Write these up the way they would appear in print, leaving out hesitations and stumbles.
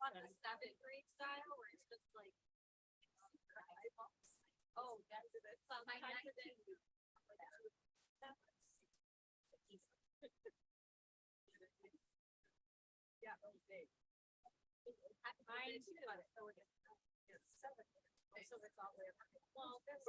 on the 7th grade style where it's just like. Oh, that's it. Sometimes it is. Yeah, those days. Mine too. So it's all the way up. Well, there's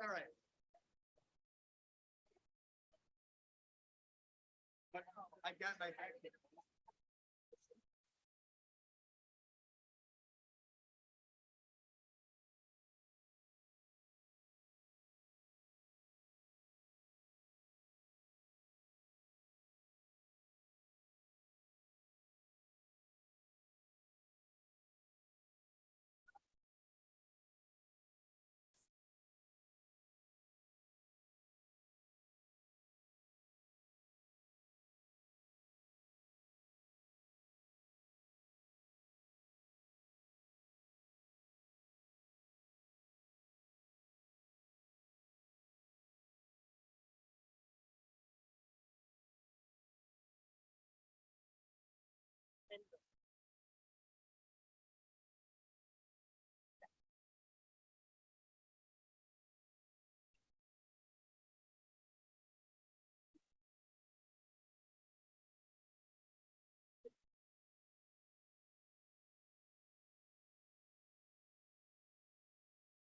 all right. I got my.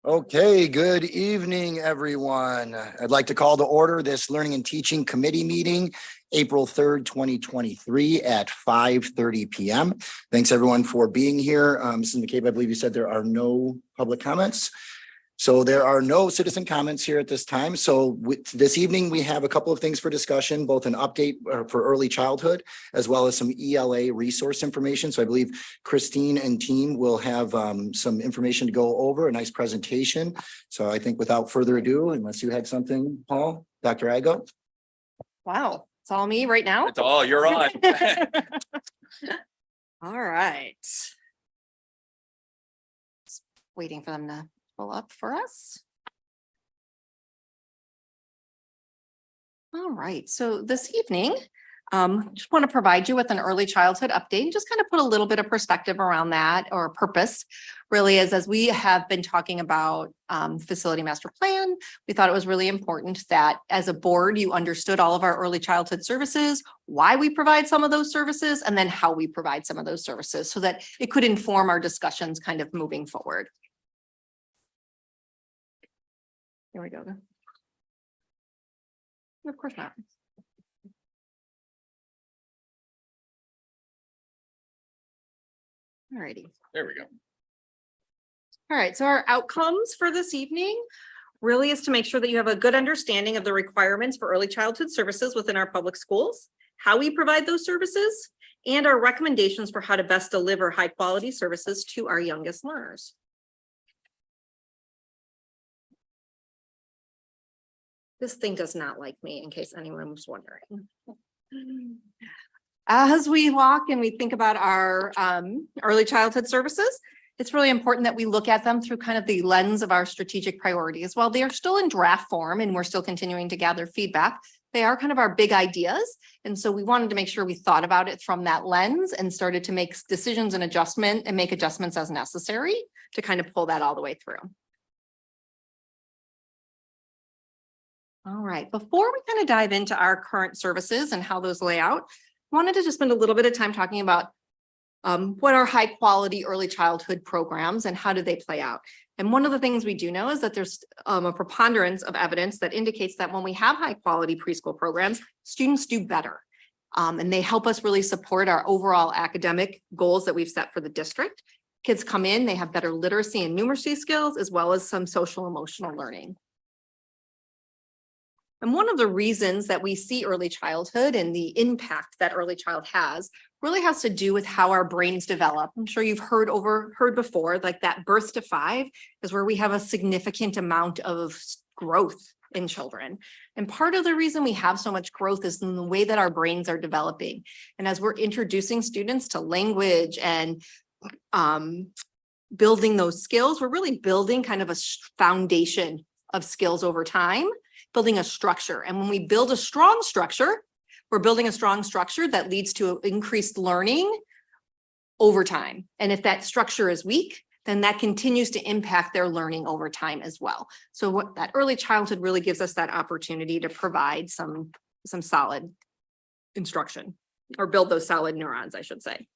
Okay, good evening, everyone. I'd like to call to order this Learning and Teaching Committee meeting, April 3rd, 2023 at 5:30 p.m. Thanks, everyone, for being here. Mrs. McCabe, I believe you said there are no public comments. So there are no citizen comments here at this time. So this evening, we have a couple of things for discussion, both an update for early childhood, as well as some ELA resource information. So I believe Christine and team will have some information to go over, a nice presentation. So I think without further ado, unless you had something, Paul, Dr. Igo. Wow, it's all me right now? It's all, you're on. All right. Just waiting for them to pull up for us. All right, so this evening, Just want to provide you with an early childhood update and just kind of put a little bit of perspective around that, or purpose really is, as we have been talking about facility master plan, we thought it was really important that as a board, you understood all of our early childhood services, why we provide some of those services, and then how we provide some of those services so that it could inform our discussions kind of moving forward. Here we go. Of course not. All righty. There we go. All right, so our outcomes for this evening really is to make sure that you have a good understanding of the requirements for early childhood services within our public schools, how we provide those services, and our recommendations for how to best deliver high quality services to our youngest learners. This thing does not like me, in case anyone was wondering. As we walk and we think about our early childhood services, it's really important that we look at them through kind of the lens of our strategic priorities. While they are still in draft form and we're still continuing to gather feedback, they are kind of our big ideas. And so we wanted to make sure we thought about it from that lens and started to make decisions and make adjustments as necessary to kind of pull that all the way through. All right, before we kind of dive into our current services and how those lay out, I wanted to just spend a little bit of time talking about what are high quality early childhood programs and how do they play out. And one of the things we do know is that there's a preponderance of evidence that indicates that when we have high quality preschool programs, students do better. And they help us really support our overall academic goals that we've set for the district. Kids come in, they have better literacy and numeracy skills, as well as some social emotional learning. And one of the reasons that we see early childhood and the impact that early child has really has to do with how our brains develop. I'm sure you've heard before, like that birth to 5 is where we have a significant amount of growth in children. And part of the reason we have so much growth is in the way that our brains are developing. And as we're introducing students to language and building those skills, we're really building kind of a foundation of skills over time, building a structure. And when we build a strong structure, we're building a strong structure that leads to increased learning over time. And if that structure is weak, then that continues to impact their learning over time as well. So what that early childhood really gives us that opportunity to provide some solid instruction, or build those solid neurons, I should say.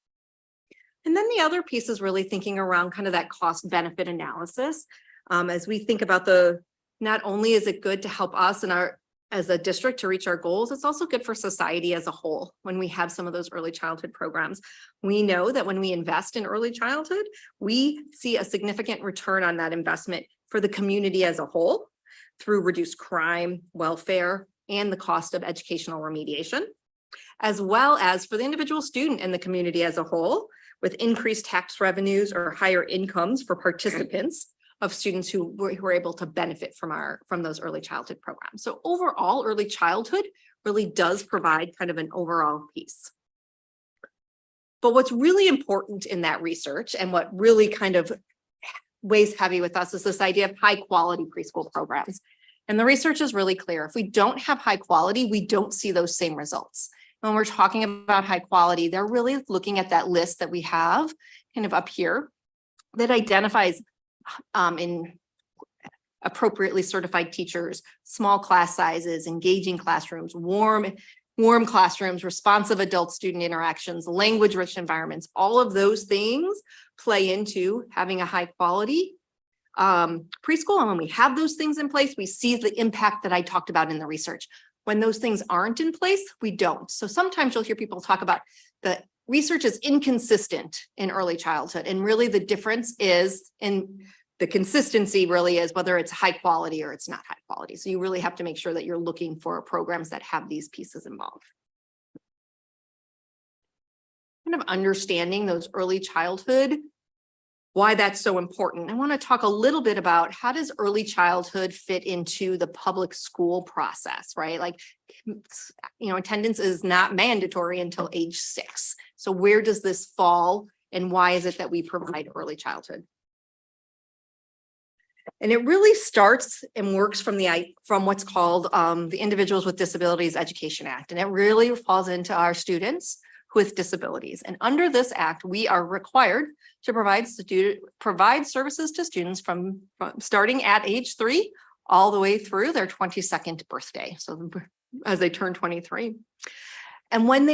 And then the other piece is really thinking around kind of that cost benefit analysis. As we think about not only is it good to help us and as a district to reach our goals, it's also good for society as a whole when we have some of those early childhood programs. We know that when we invest in early childhood, we see a significant return on that investment for the community as a whole through reduced crime, welfare, and the cost of educational remediation, as well as for the individual student and the community as a whole, with increased tax revenues or higher incomes for participants of students who were able to benefit from those early childhood programs. So overall, early childhood really does provide kind of an overall piece. But what's really important in that research and what really kind of weighs heavy with us is this idea of high quality preschool programs. And the research is really clear. If we don't have high quality, we don't see those same results. When we're talking about high quality, they're really looking at that list that we have kind of up here that identifies in appropriately certified teachers, small class sizes, engaging classrooms, warm classrooms, responsive adult student interactions, language-rich environments. All of those things play into having a high quality preschool. And when we have those things in place, we see the impact that I talked about in the research. When those things aren't in place, we don't. So sometimes you'll hear people talk about the research is inconsistent in early childhood. And really the difference is in the consistency really is whether it's high quality or it's not high quality. So you really have to make sure that you're looking for programs that have these pieces involved. Kind of understanding those early childhood, why that's so important. I want to talk a little bit about how does early childhood fit into the public school process, right? Like, attendance is not mandatory until age 6. So where does this fall and why is it that we provide early childhood? And it really starts and works from what's called the Individuals with Disabilities Education Act. And it really falls into our students with disabilities. And under this act, we are required to provide services to students from starting at age 3 all the way through their 22nd birthday. So as they turn 23. And when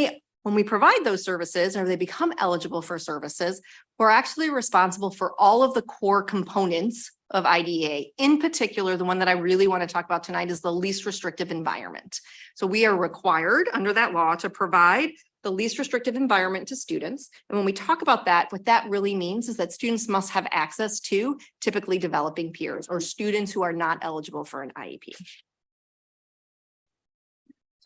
we provide those services or they become eligible for services, we're actually responsible for all of the core components of IDEA. In particular, the one that I really want to talk about tonight is the least restrictive environment. So we are required under that law to provide the least restrictive environment to students. And when we talk about that, what that really means is that students must have access to typically developing peers or students who are not eligible for an IEP. So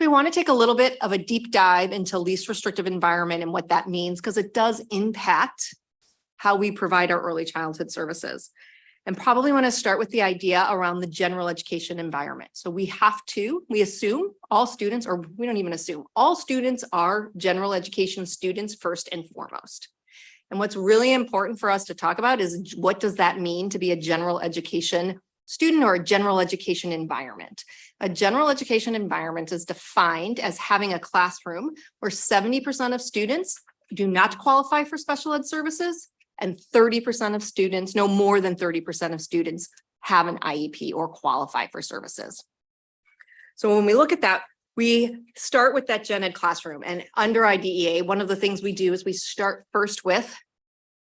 we want to take a little bit of a deep dive into least restrictive environment and what that means, because it does impact how we provide our early childhood services. And probably want to start with the idea around the general education environment. So we assume all students, or we don't even assume, all students are general education students first and foremost. And what's really important for us to talk about is what does that mean to be a general education student or a general education environment? A general education environment is defined as having a classroom where 70% of students do not qualify for special ed services, and 30% of students, no more than 30% of students have an IEP or qualify for services. So when we look at that, we start with that gen ed classroom, and under IDEA, one of the things we do is we start first with,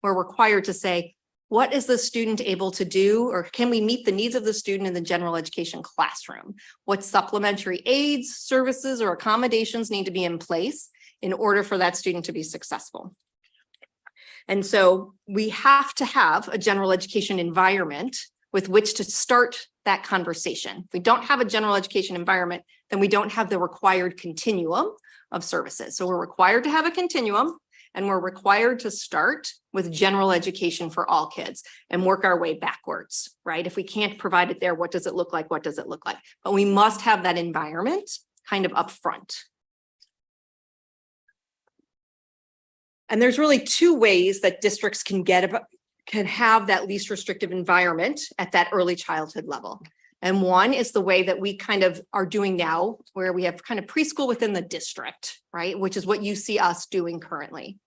we're required to say, what is the student able to do, or can we meet the needs of the student in the general education classroom? What supplementary aids, services, or accommodations need to be in place in order for that student to be successful? And so we have to have a general education environment with which to start that conversation. If we don't have a general education environment, then we don't have the required continuum of services. So we're required to have a continuum, and we're required to start with general education for all kids and work our way backwards, right? If we can't provide it there, what does it look like? What does it look like? But we must have that environment kind of up front. And there's really two ways that districts can have that least restrictive environment at that early childhood level. And one is the way that we kind of are doing now, where we have kind of preschool within the district, right? Which is what you see us doing currently.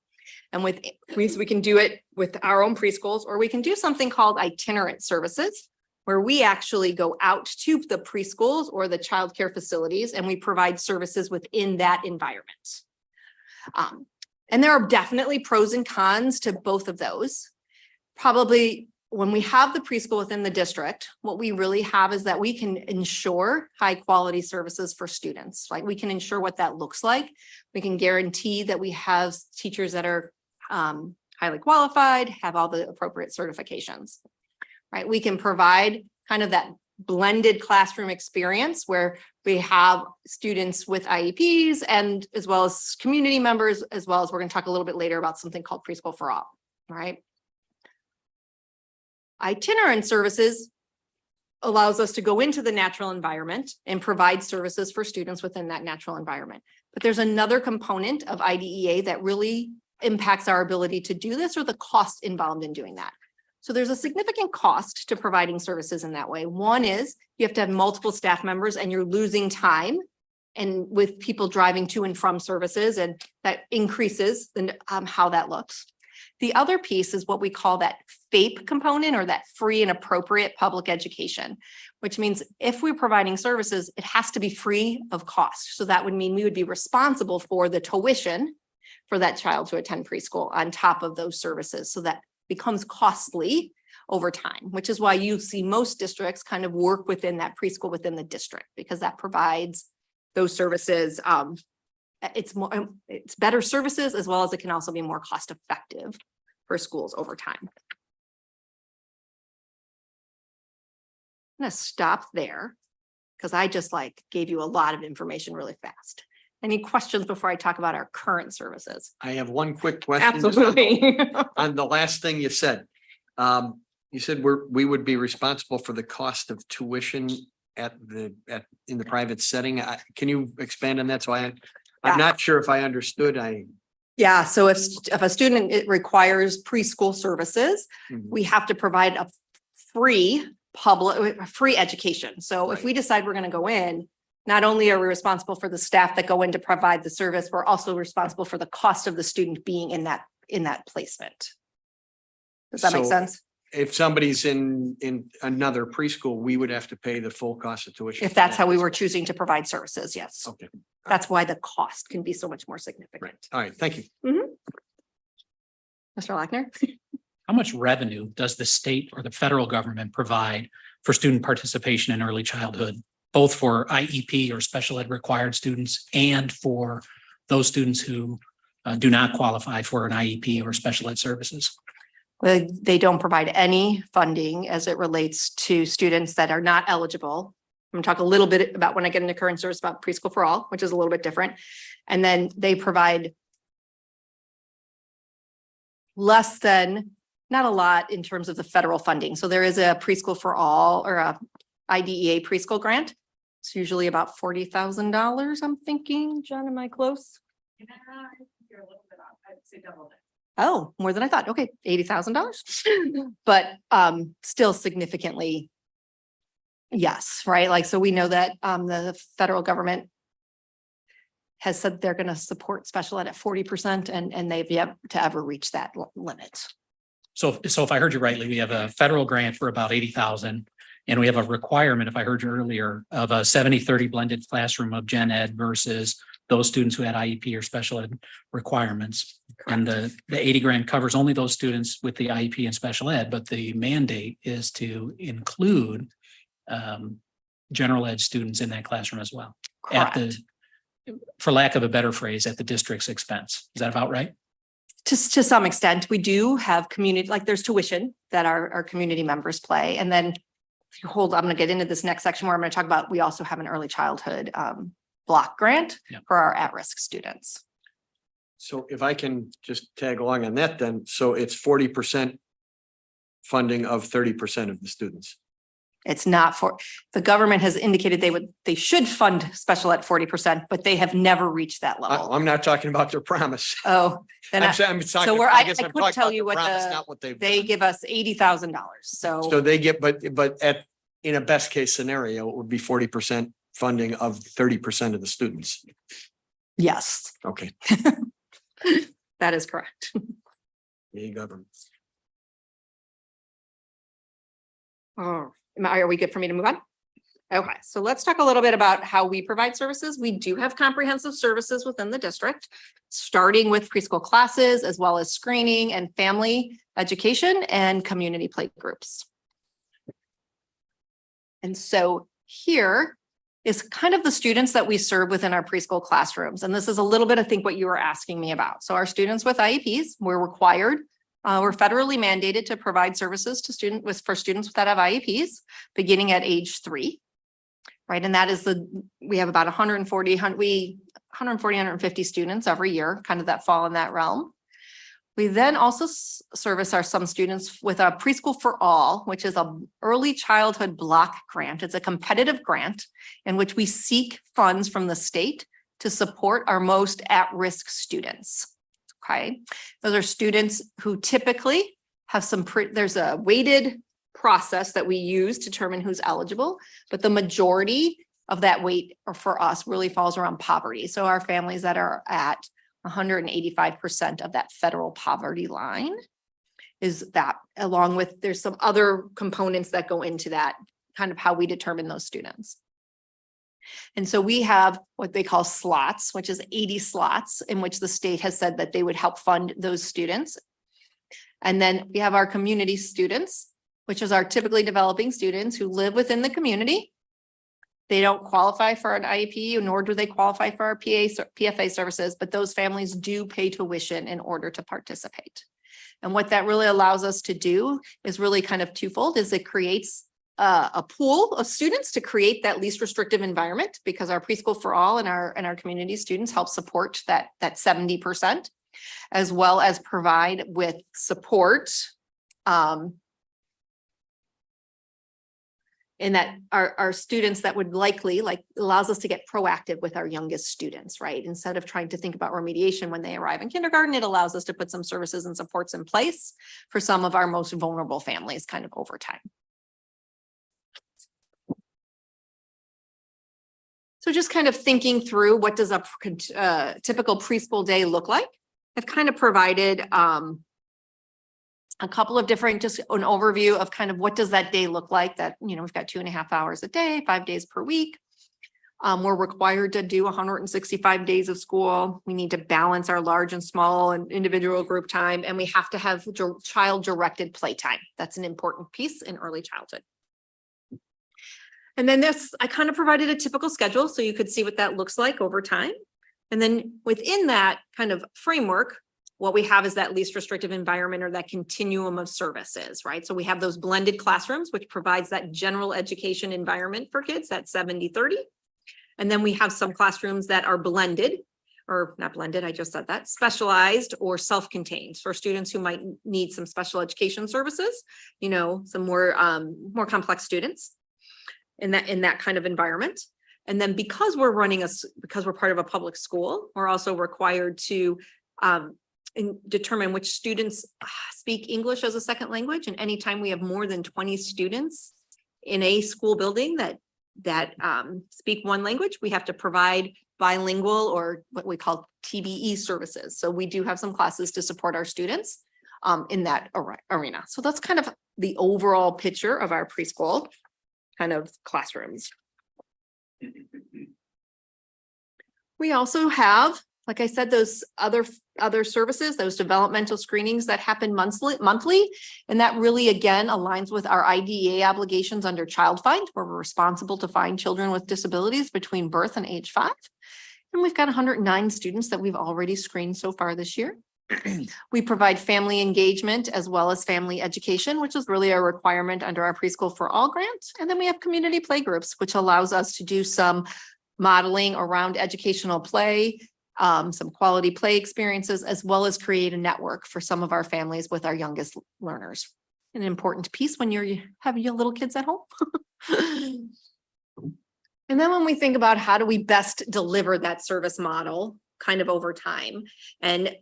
And we can do it with our own preschools, or we can do something called itinerant services, where we actually go out to the preschools or the childcare facilities, and we provide services within that environment. And there are definitely pros and cons to both of those. Probably when we have the preschool within the district, what we really have is that we can ensure high quality services for students. Like, we can ensure what that looks like. We can guarantee that we have teachers that are highly qualified, have all the appropriate certifications, right? We can provide kind of that blended classroom experience where we have students with IEPs and as well as community members, as well as we're going to talk a little bit later about something called Preschool for All, right? Itinerant services allows us to go into the natural environment and provide services for students within that natural environment. But there's another component of IDEA that really impacts our ability to do this, or the cost involved in doing that. So there's a significant cost to providing services in that way. One is you have to have multiple staff members, and you're losing time and with people driving to and from services, and that increases how that looks. The other piece is what we call that FAPE component, or that free and appropriate public education, which means if we're providing services, it has to be free of cost. So that would mean we would be responsible for the tuition for that child to attend preschool on top of those services. So that becomes costly over time, which is why you see most districts kind of work within that preschool within the district, because that provides those services. It's better services, as well as it can also be more cost effective for schools over time. I'm going to stop there because I just gave you a lot of information really fast. Any questions before I talk about our current services? I have one quick question. Absolutely. On the last thing you said. You said we would be responsible for the cost of tuition in the private setting. Can you expand on that? So I'm not sure if I understood. Yeah, so if a student requires preschool services, we have to provide a free public, free education. So if we decide we're going to go in, not only are we responsible for the staff that go in to provide the service, we're also responsible for the cost of the student being in that placement. Does that make So sense? If somebody's in another preschool, we would have to pay the full cost of tuition. If that's how we were choosing to provide services, yes. Okay, That's why the cost can be so much more right. significant. All right, thank you. Mr. Lackner? How much revenue does the state or the federal government provide for student participation in early childhood, both for IEP or special ed required students and for those students who do not qualify for an IEP or special ed services? They don't provide any funding as it relates to students that are not eligible. I'm gonna talk a little bit about when I get into current service about preschool for all, which is a little bit different. And then they provide less than, not a lot in terms of the federal funding. So there is a preschool for all or a IDEA preschool grant. It's usually about $40,000. I'm thinking, John, am I close? You're a little bit off. I'd say double that. Oh, more than I thought. Okay, $80,000. But still significantly. Yes, right. Like, so we know that the federal government has said they're going to support special ed at 40% and they've yet to ever reach that limit. So if I heard you rightly, we have a federal grant for about 80,000. And we have a requirement, if I heard you earlier, of a 70-30 blended classroom of gen ed versus those students who had IEP or special ed requirements. And the 80 grand covers only those students with the IEP and special ed, but the mandate is to include general ed students in that classroom as well. Correct. For lack of a better phrase, at the district's expense. Is that about right? To some extent, we do have community, like there's tuition that our community members pay. And then if you hold, I'm going to get into this next section where I'm going to talk about, we also have an early childhood block grant for our at-risk students. So if I can just tag along on that then, so it's 40% funding of 30% of the students. It's not for, the government has indicated they should fund special at 40%, but they have never reached that level. I'm not talking about their promise. Oh, then I'm talking, so we're, I guess I'm couldn't talking tell about you the what promise, not what they give us $80,000. So So they get, but in a best case scenario, it would be 40% funding of 30% of the students. yes, Okay. that is correct. Yeah, government. Oh, are we good for me to move on? Okay, so let's talk a little bit about how we provide services. We do have comprehensive services within the district, starting with preschool classes, as well as screening and family education and community play groups. And so here is kind of the students that we serve within our preschool classrooms. And this is a little bit, I think, what you were asking me about. So our students with IEPs, we're required, we're federally mandated to provide services to for students that have IEPs beginning at age 3. Right. And that is we have about 150 students every year, kind of that fall in that realm. We then also service some students with a preschool for all, which is a early childhood block grant. It's a competitive grant in which we seek funds from the state to support our most at-risk students. Okay. Those are students who typically have there's a weighted process that we use to determine who's eligible, but the majority of that weight for us really falls around poverty. So our families that are at 185% of that federal poverty line is that, along with there's some other components that go into that, kind of how we determine those students. And so we have what they call slots, which is 80 slots in which the state has said that they would help fund those students. And then we have our community students, which is our typically developing students who live within the community. They don't qualify for an IEP, nor do they qualify for our PFA services, but those families do pay tuition in order to participate. And what that really allows us to do is really kind of twofold, is it creates a pool of students to create that least restrictive environment, because our preschool for all and our community students help support that 70%, as well as provide with support in that our students that would likely, allows us to get proactive with our youngest students, right? Instead of trying to think about remediation when they arrive in kindergarten, it allows us to put some services and supports in place for some of our most vulnerable families kind of over time. So just kind of thinking through what does a typical preschool day look like? I've kind of provided a couple of different, just an overview of kind of what does that day look like, that, you know, we've got 2.5 hours a day, 5 days per week. We're required to do 165 days of school. We need to balance our large and small and individual group time, and we have to have child-directed playtime. That's an important piece in early childhood. And then I kind of provided a typical schedule so you could see what that looks like over time. And then within that kind of framework, what we have is that least restrictive environment, or that continuum of services, right? So we have those blended classrooms, which provides that general education environment for kids, that 70-30. And then we have some classrooms that are blended, or not blended, I just said that, specialized or self-contained for students who might need some special education services, you know, some more complex students in that kind of environment. And then because we're part of a public school, we're also required to determine which students speak English as a second language. And anytime we have more than 20 students in a school building that speak one language, we have to provide bilingual, or what we call TBE services. So we do have some classes to support our students in that arena. So that's kind of the overall picture of our preschool kind of classrooms. We also have, like I said, those other services, those developmental screenings that happen monthly. And that really, again, aligns with our IDEA obligations under Child Find, where we're responsible to find children with disabilities between birth and age 5. And we've got 109 students that we've already screened so far this year. We provide family engagement as well as family education, which is really a requirement under our Preschool for All grant. And then we have community play groups, which allows us to do some modeling around educational play, some quality play experiences, as well as create a network for some of our families with our youngest learners. An important piece when you're having your little kids at home. And then when we think about how do we best deliver that service model kind of over time, and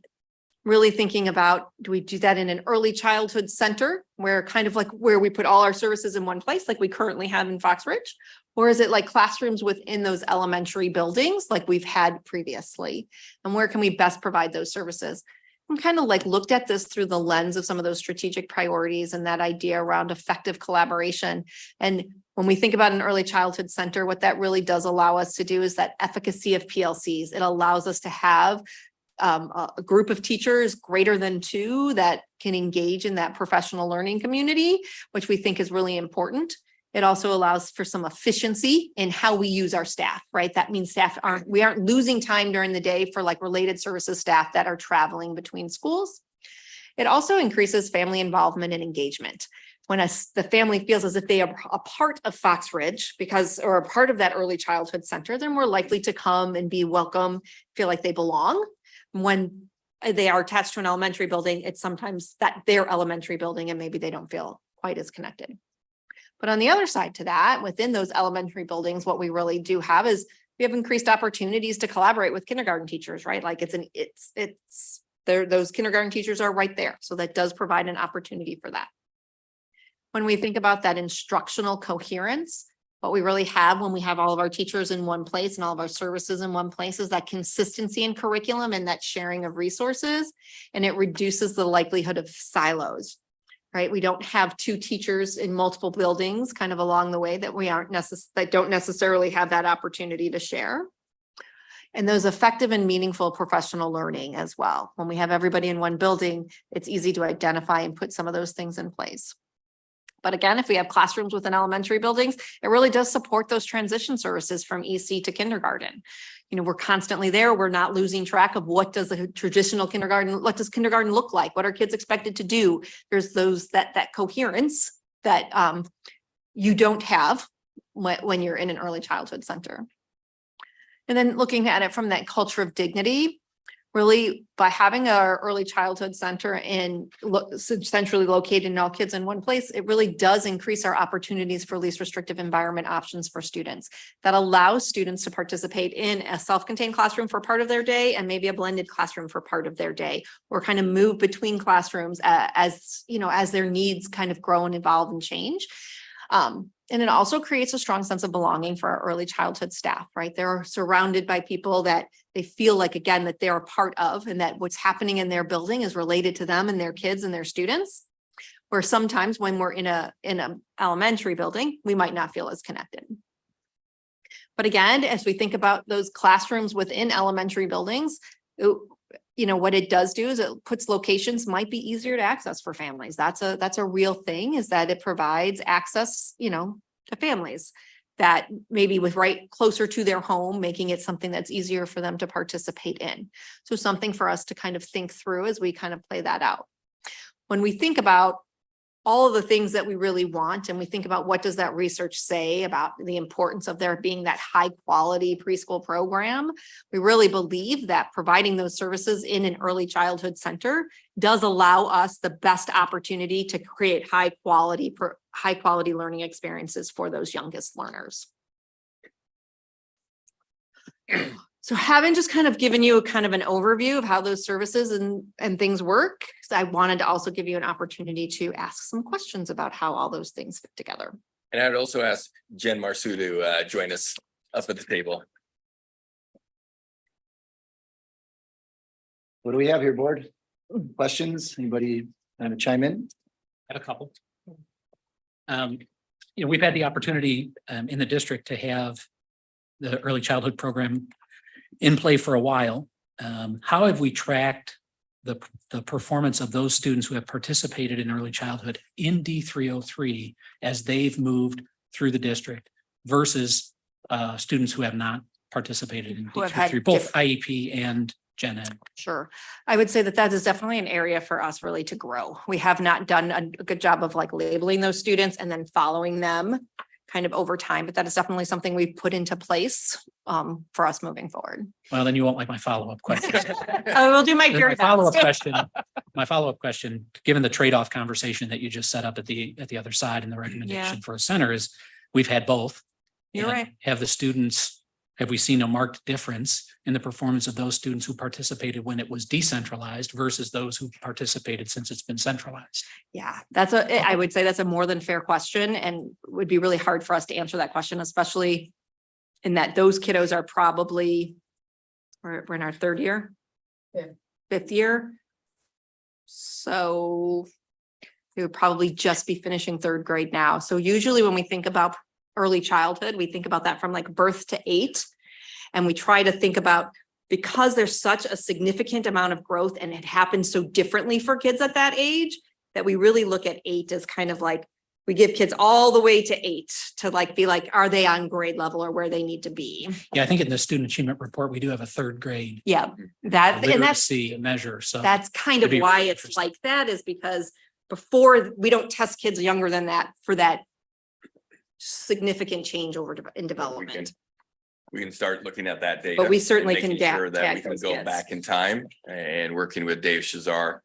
really thinking about, do we do that in an early childhood center where kind of like where we put all our services in one place, like we currently have in Fox Ridge? Or is it like classrooms within those elementary buildings like we've had previously? And where can we best provide those services? I'm kind of like looked at this through the lens of some of those strategic priorities and that idea around effective collaboration. And when we think about an early childhood center, what that really does allow us to do is that efficacy of PLCs. It allows us to have a group of teachers greater than 2 that can engage in that professional learning community, which we think is really important. It also allows for some efficiency in how we use our staff, right? That means we aren't losing time during the day for like related services staff that are traveling between schools. It also increases family involvement and engagement. When the family feels as if they are a part of Fox Ridge or a part of that early childhood center, they're more likely to come and be welcome, feel like they belong. When they are attached to an elementary building, it's sometimes that their elementary building and maybe they don't feel quite as connected. But on the other side to that, within those elementary buildings, what we really do have is we have increased opportunities to collaborate with kindergarten teachers, right? Like those kindergarten teachers are right there. So that does provide an opportunity for that. When we think about that instructional coherence, what we really have when we have all of our teachers in one place and all of our services in one place is that consistency in curriculum and that sharing of resources, and it reduces the likelihood of silos, right? We don't have 2 teachers in multiple buildings kind of along the way that don't necessarily have that opportunity to share. And those effective and meaningful professional learning as well. When we have everybody in one building, it's easy to identify and put some of those things in place. But again, if we have classrooms within elementary buildings, it really does support those transition services from EC to kindergarten. You know, we're constantly there. We're not losing track of what does a traditional kindergarten, what does kindergarten look like? What are kids expected to do? There's that coherence that you don't have when you're in an early childhood center. And then looking at it from that culture of dignity, really by having our early childhood center and centrally located and all kids in one place, it really does increase our opportunities for least restrictive environment options for students. That allows students to participate in a self-contained classroom for part of their day and maybe a blended classroom for part of their day, or kind of move between classrooms as their needs kind of grow and evolve and change. And it also creates a strong sense of belonging for our early childhood staff, right? They're surrounded by people that they feel like, again, that they're a part of, and that what's happening in their building is related to them and their kids and their students. Where sometimes when we're in a elementary building, we might not feel as connected. But again, as we think about those classrooms within elementary buildings, what it does do is it puts locations might be easier to access for families. That's a real thing, is that it provides access, to families that maybe with right closer to their home, making it something that's easier for them to participate in. So something for us to kind of think through as we kind of play that out. When we think about all of the things that we really want, and we think about what does that research say about the importance of there being that high quality preschool program, we really believe that providing those services in an early childhood center does allow us the best opportunity to create high quality learning experiences for those youngest learners. So having just kind of given you kind of an overview of how those services and things work, I wanted to also give you an opportunity to ask some questions about how all those things fit together. And I would also ask Jen Marsu to join us up at the table. What do we have here, board? Questions? Anybody want to chime in? I have a couple. We've had the opportunity in the district to have the early childhood program in play for a while. How have we tracked the performance of those students who have participated in early childhood in D303 as they've moved through the district versus students who have not participated in Who have had D303, both IEP and Gen Ed? Sure. I would say that is definitely an area for us really to grow. We have not done a good job of like labeling those students and then following them kind of over time, but that is definitely something we've put into place for us moving forward. Well, then you won't like my follow-up question. I will do my My very follow-up best. question, given the trade-off conversation that you just set up at the other side and the recommendation for a center is, we've had both. You're And right. have we seen a marked difference in the performance of those students who participated when it was decentralized versus those who participated since it's been centralized? Yeah, I would say that's a more than fair question, and would be really hard for us to answer that question, especially in that those kiddos are probably, we're in our third year, fifth year. So they would probably just be finishing third grade now. So usually when we think about early childhood, we think about that from like birth to 8. And we try to think about, because there's such a significant amount of growth and it happens so differently for kids at that age, that we really look at 8 as kind of like, we give kids all the way to 8 to like, be like, are they on grade level or where they need to be? Yeah, I think in the student achievement report, we do have a third grade Yeah, and that's literacy measure. So kind of It'd be why really it's interesting. like that, is because before we don't test kids younger than that for that significant change in development. We can start looking at that data. But we certainly and can making sure that we tag can those go kids. back in time and working with Dave Shazar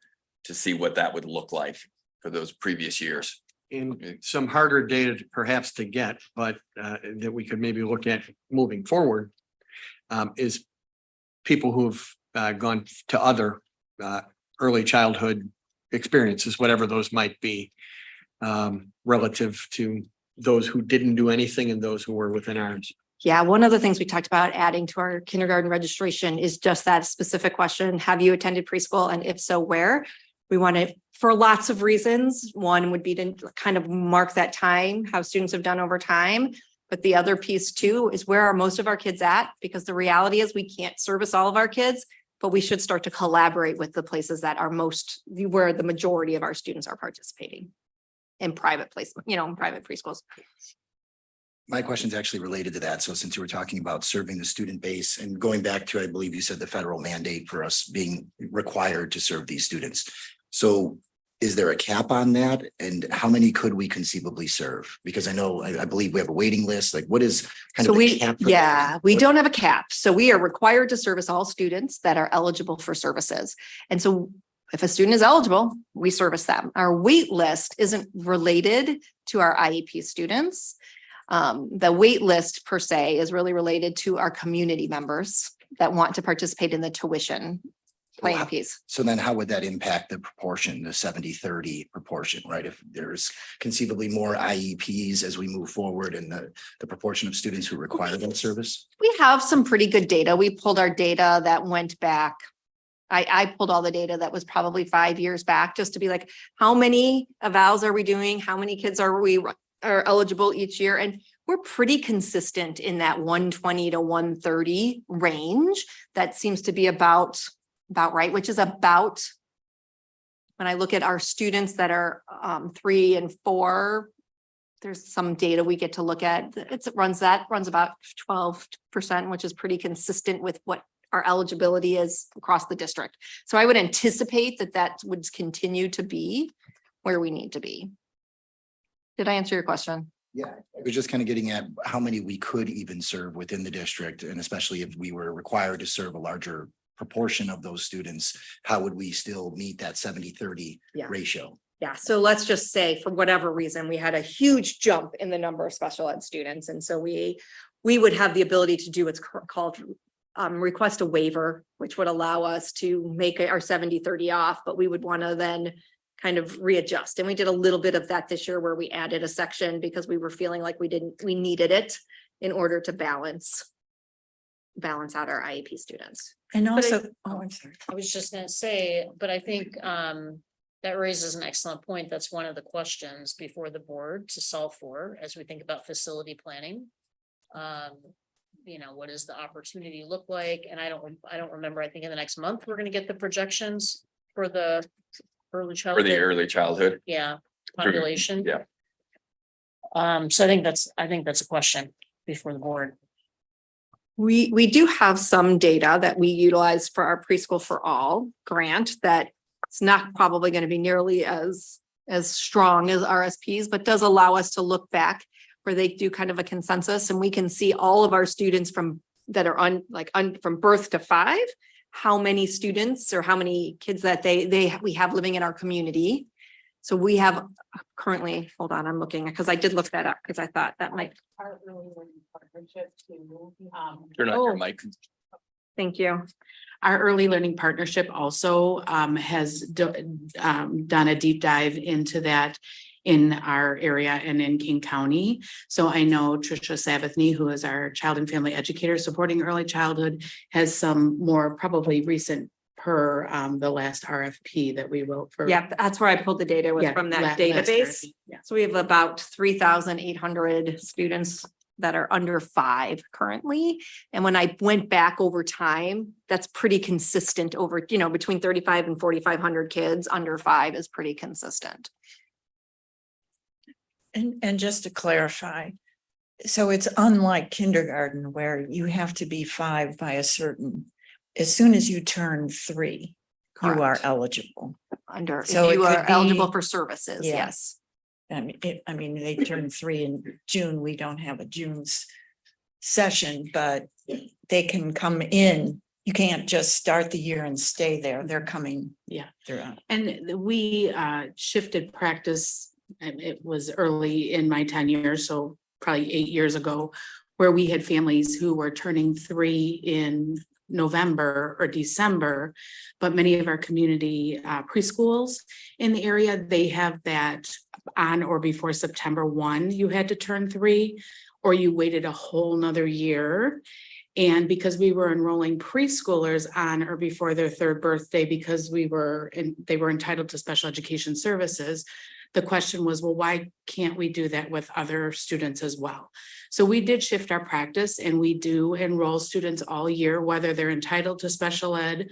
to see what that would look like for those previous years. And some harder data perhaps to get, but that we could maybe look at moving forward is people who've gone to other early childhood experiences, whatever those might be, relative to those who didn't do anything and those who were within ours. Yeah, one of the things we talked about adding to our kindergarten registration is just that specific question. Have you attended preschool? And if so, where? We want to, for lots of reasons. One would be to kind of mark that time, how students have done over time. But the other piece too is, where are most of our kids at? Because the reality is we can't service all of our kids, but we should start to collaborate with the places that are where the majority of our students are participating in private placement, in private preschools. My question is actually related to that. So since you were talking about serving the student base and going back to, I believe you said, the federal mandate for us being required to serve these students. So is there a cap on that? And how many could we conceivably serve? Because I believe we have a waiting list. Like, what is kind of the cap? We don't have a cap. So we are required to service all students that are eligible for services. And so if a student is eligible, we service them. Our wait list isn't related to our IEP students. The wait list per se is really related to our community members that want to participate in the tuition playing piece. So then how would that impact the proportion, the 70-30 proportion, right? If there's conceivably more IEPs as we move forward and the proportion of students who require that service? We have some pretty good data. We pulled our data that went back. I pulled all the data that was probably 5 years back, just to be like, how many evals are we doing? How many kids are eligible each year? And we're pretty consistent in that 120 to 130 range. That seems to be about right, which is about, when I look at our students that are 3 and 4, there's some data we get to look at. It runs about 12%, which is pretty consistent with what our eligibility is across the district. So I would anticipate that would continue to be where we need to be. Did I answer your question? Yeah, I was just kind of getting at how many we could even serve within the district, and especially if we were required to serve a larger proportion of those students, how would we still meet that 70-30 Yeah. ratio? Yeah, so let's just say for whatever reason, we had a huge jump in the number of special ed students. And so we would have the ability to do what's called request a waiver, which would allow us to make our 70-30 off, but we would want to then kind of readjust. And we did a little bit of that this year where we added a section because we were feeling like we needed it in order to balance out our IEP students. And But also, I'm sorry. I was just gonna say, but I think that raises an excellent point. That's one of the questions before the board to solve for as we think about facility planning. What does the opportunity look like? And I don't remember, I think in the next month, we're gonna get the projections for the early For childhood. the early childhood. Yeah, population. Yeah. So I think that's a question before the board. We do have some data that we utilize for our preschool for all grant that it's not probably going to be nearly as strong as RSPs, but does allow us to look back where they do kind of a consensus and we can see all of our students from birth to 5, how many students or how many kids that we have living in our community. So we have currently, hold on, I'm looking because I did look that up because I thought that might. Turn on your mic. Thank you. Our early learning partnership also has done a deep dive into that in our area and in King County. So I know Trisha Sabathney, who is our child and family educator supporting early childhood, has some more probably recent per the last RFP that we wrote for. Yeah, that's where I pulled the data was from that last database. RFP, yeah. So we have about 3,800 students that are under 5 currently. And when I went back over time, that's pretty consistent over, between 35 and 4,500 kids under 5 is pretty consistent. And just to clarify, so it's unlike kindergarten where you have to be 5 by a certain, as soon as you turn 3, you are Correct. eligible. If So it you are could be- eligible for services, Yeah. yes. I mean, they turn 3 in June. We don't have a June's session, but they can come in. You can't just start the year and stay there. They're coming. Yeah. Throughout. And we shifted practice, and it was early in my tenure, so probably 8 years ago, where we had families who were turning 3 in November or December, but many of our community preschools in the area, they have that on or before September 1, you had to turn 3, or you waited a whole nother year. And because we were enrolling preschoolers on or before their 3rd birthday, because they were entitled to special education services, the question was, well, why can't we do that with other students as well? So we did shift our practice and we do enroll students all year, whether they're entitled to special ed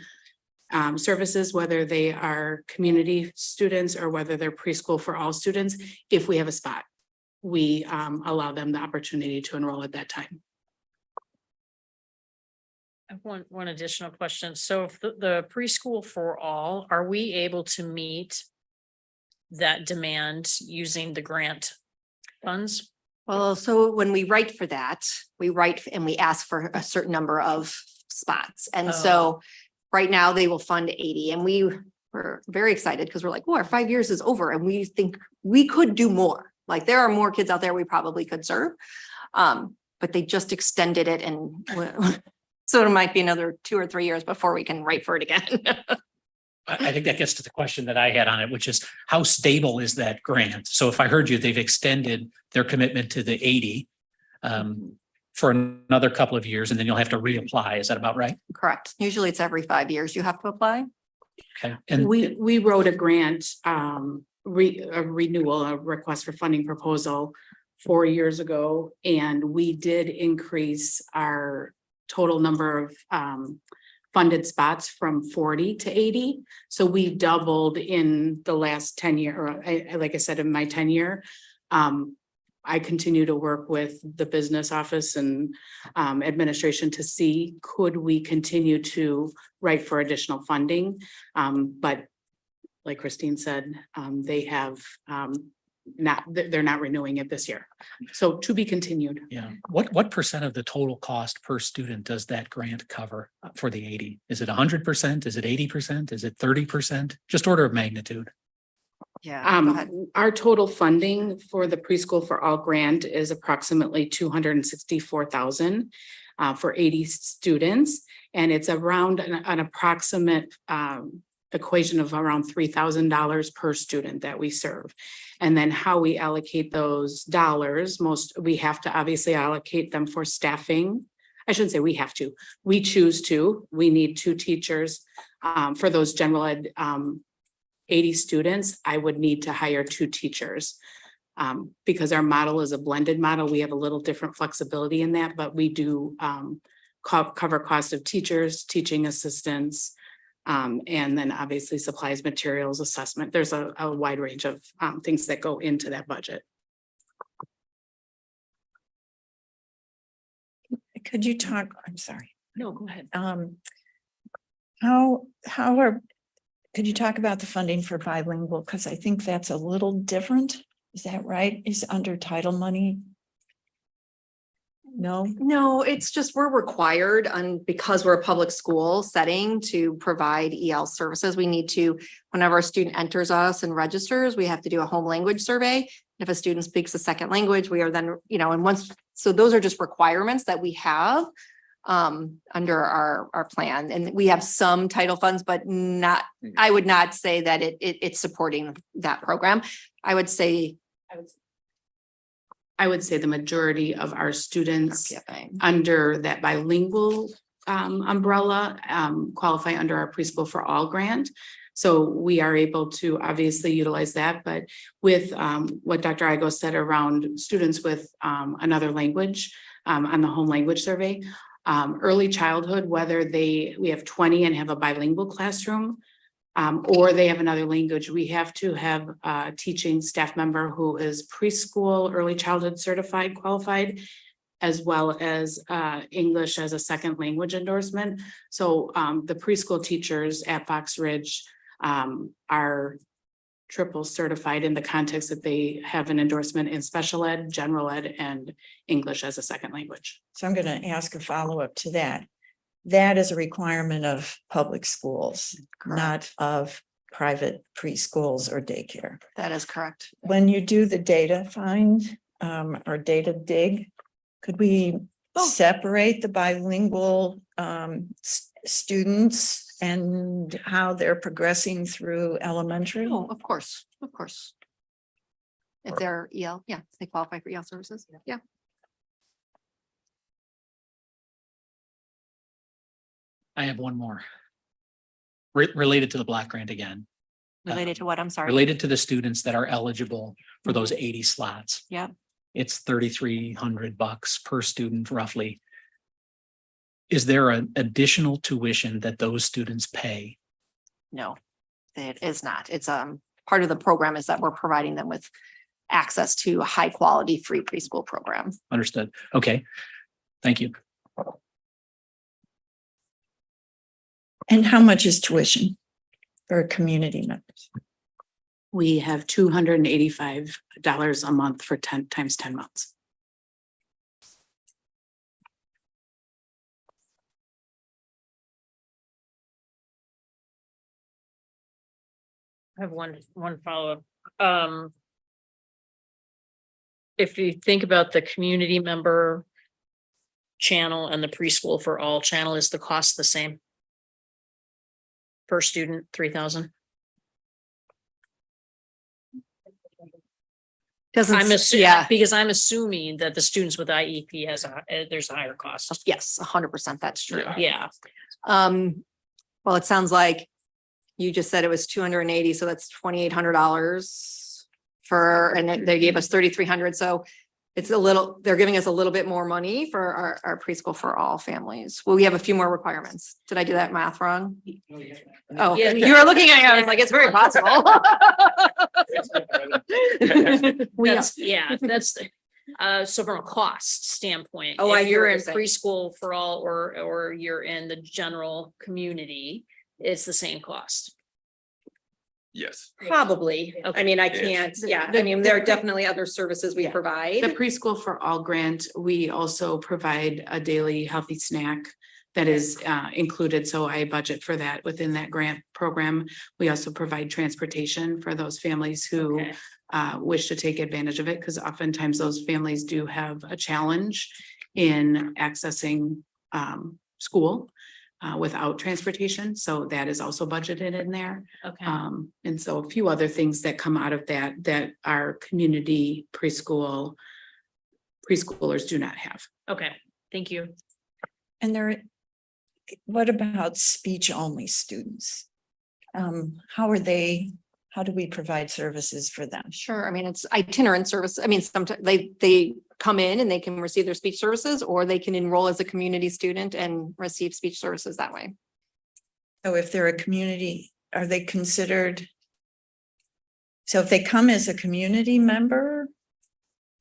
services, whether they are community students or whether they're preschool for all students. If we have a spot, we allow them the opportunity to enroll at that time. I have one additional question. So if the preschool for all, are we able to meet that demand using the grant funds? Well, so when we write for that, we write and we ask for a certain number of spots. And so right now they will fund 80 and we were very excited because we're like, oh, our 5 years is over and we think we could do more. Like there are more kids out there we probably could serve. But they just extended it and So it might be another 2 or 3 years before we can write for it again. I think that gets to the question that I had on it, which is how stable is that grant? So if I heard you, they've extended their commitment to the 80 for another couple of years, and then you'll have to reapply. Is that about right? Correct. Usually it's every 5 years you have to apply. Okay. And We wrote a grant, a renewal, a request for funding proposal 4 years ago, and we did increase our total number of funded spots from 40 to 80. So we doubled in the last 10 year, or like I said, in my tenure. I continue to work with the business office and administration to see, could we continue to write for additional funding? But like Christine said, they have they're not renewing it this year. So to be continued. yeah, what percent of the total cost per student does that grant cover for the 80? Is it 100%? Is it 80%? Is it 30%? Just order of magnitude. Yeah. Go ahead. Our total funding for the preschool for all grant is approximately 264,000 for 80 students. And it's around an approximate equation of around $3,000 per student that we serve. And then how we allocate those dollars, we have to obviously allocate them for staffing. I shouldn't say we have to, we choose to. We need 2 teachers for those general ed 80 students. I would need to hire 2 teachers because our model is a blended model. We have a little different flexibility in that, but we do cover cost of teachers, teaching assistants, and then obviously supplies, materials, assessment. There's a wide range of things that go into that budget. Could you talk, I'm sorry. No, go ahead. Could you talk about the funding for bilingual? Because I think that's a little different. Is that right? Is under title money? No, it's just we're required because we're a public school setting to provide EL services. We need to, whenever a student enters us and registers, we have to do a home language survey. If a student speaks a second language, we are then, so those are just requirements that we have under our plan. And we have some title funds, but I would not say that it's supporting that program. I would say the majority of our students under that bilingual umbrella qualify under our preschool for all grant. So we are able to obviously utilize that, but with what Dr. Igo said around students with another language on the home language survey, early childhood, whether we have 20 and have a bilingual classroom, or they have another language, we have to have a teaching staff member who is preschool, early childhood certified, qualified, as well as English as a second language endorsement. So the preschool teachers at Fox Ridge are triple certified in the context that they have an endorsement in special ed, general ed, and English as a second language. So I'm going to ask a follow-up to that. That is a requirement of public schools, not of private preschools or daycare. that is correct. When you do the data find or data dig, could we separate the bilingual students and how they're progressing through elementary? Oh, of course. If they're EL, they qualify for EL services. Yeah. I have one more. Related to the block grant again. Related to what? I'm sorry. Related to the students that are eligible for those 80 slots. Yeah. It's $3,300 per student roughly. Is there an additional tuition that those students pay? No, it is not. It's part of the program is that we're providing them with access to a high quality free preschool program. Understood. Okay. Thank you. And how much is tuition for community members? We have $285 a month for 10 times 10 months. I have one follow-up. If you think about the community member channel and the preschool for all channel, is the cost the same? Per student, 3,000? Doesn't, I'm assuming, yeah, because I'm assuming that the students with IEP there's a higher cost. yes, 100%, that's true. Yeah, Well, it sounds like you just said it was 280, so that's $2,800 and they gave us 3,300, so it's a little, they're giving us a little bit more money for our preschool for all families. Well, we have a few more requirements. Did I do that math wrong? Oh, Yeah. you were looking at it, I was like, it's very possible. that's, so from a cost standpoint. Oh, I if hear you're what in you're saying. preschool for all, or you're in the general community, it's the same cost. Yes. Probably. I mean, I can't, yeah, I mean, there are definitely other services we The provide. preschool for all grant, we also provide a daily healthy snack that is included. So I budget for that within that grant program. We also provide transportation for those families who Okay. wish to take advantage of it, because oftentimes those families do have a challenge in accessing school without transportation. So that is also budgeted in there. Okay. And so a few other things that come out of that our community preschoolers do not have. Okay, thank you. And what about speech only students? How do we provide services for them? Sure, I mean, it's itinerant service. I mean, sometimes they come in and they can receive their speech services, or they can enroll as a community student and receive speech services that way. So if they're a community, are they considered? So if they come as a community member,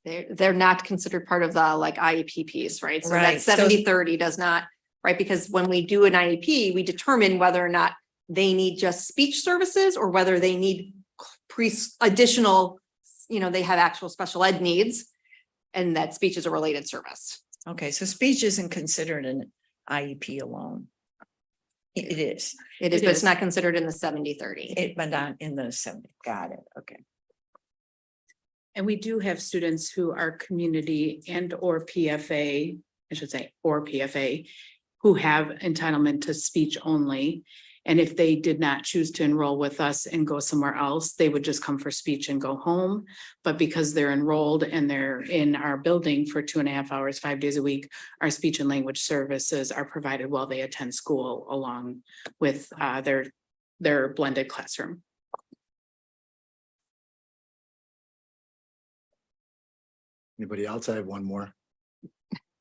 They're not considered part of the like IEP piece, right? So that Right, so- 70-30 does not, right? Because when we do an IEP, we determine whether or not they need just speech services or whether they need additional, they have actual special ed needs, and that speech is a related service. okay, so speech isn't considered an IEP alone. It is, It is, It but it's is. not considered in the 70-30. but not in the 70. Got it, okay. And we do have students who are community and or PFA, I should say, or PFA, who have entitlement to speech only. And if they did not choose to enroll with us and go somewhere else, they would just come for speech and go home. But because they're enrolled and they're in our building for 2.5 hours, 5 days a week, our speech and language services are provided while they attend school along with their blended classroom. Anybody else? I have one more.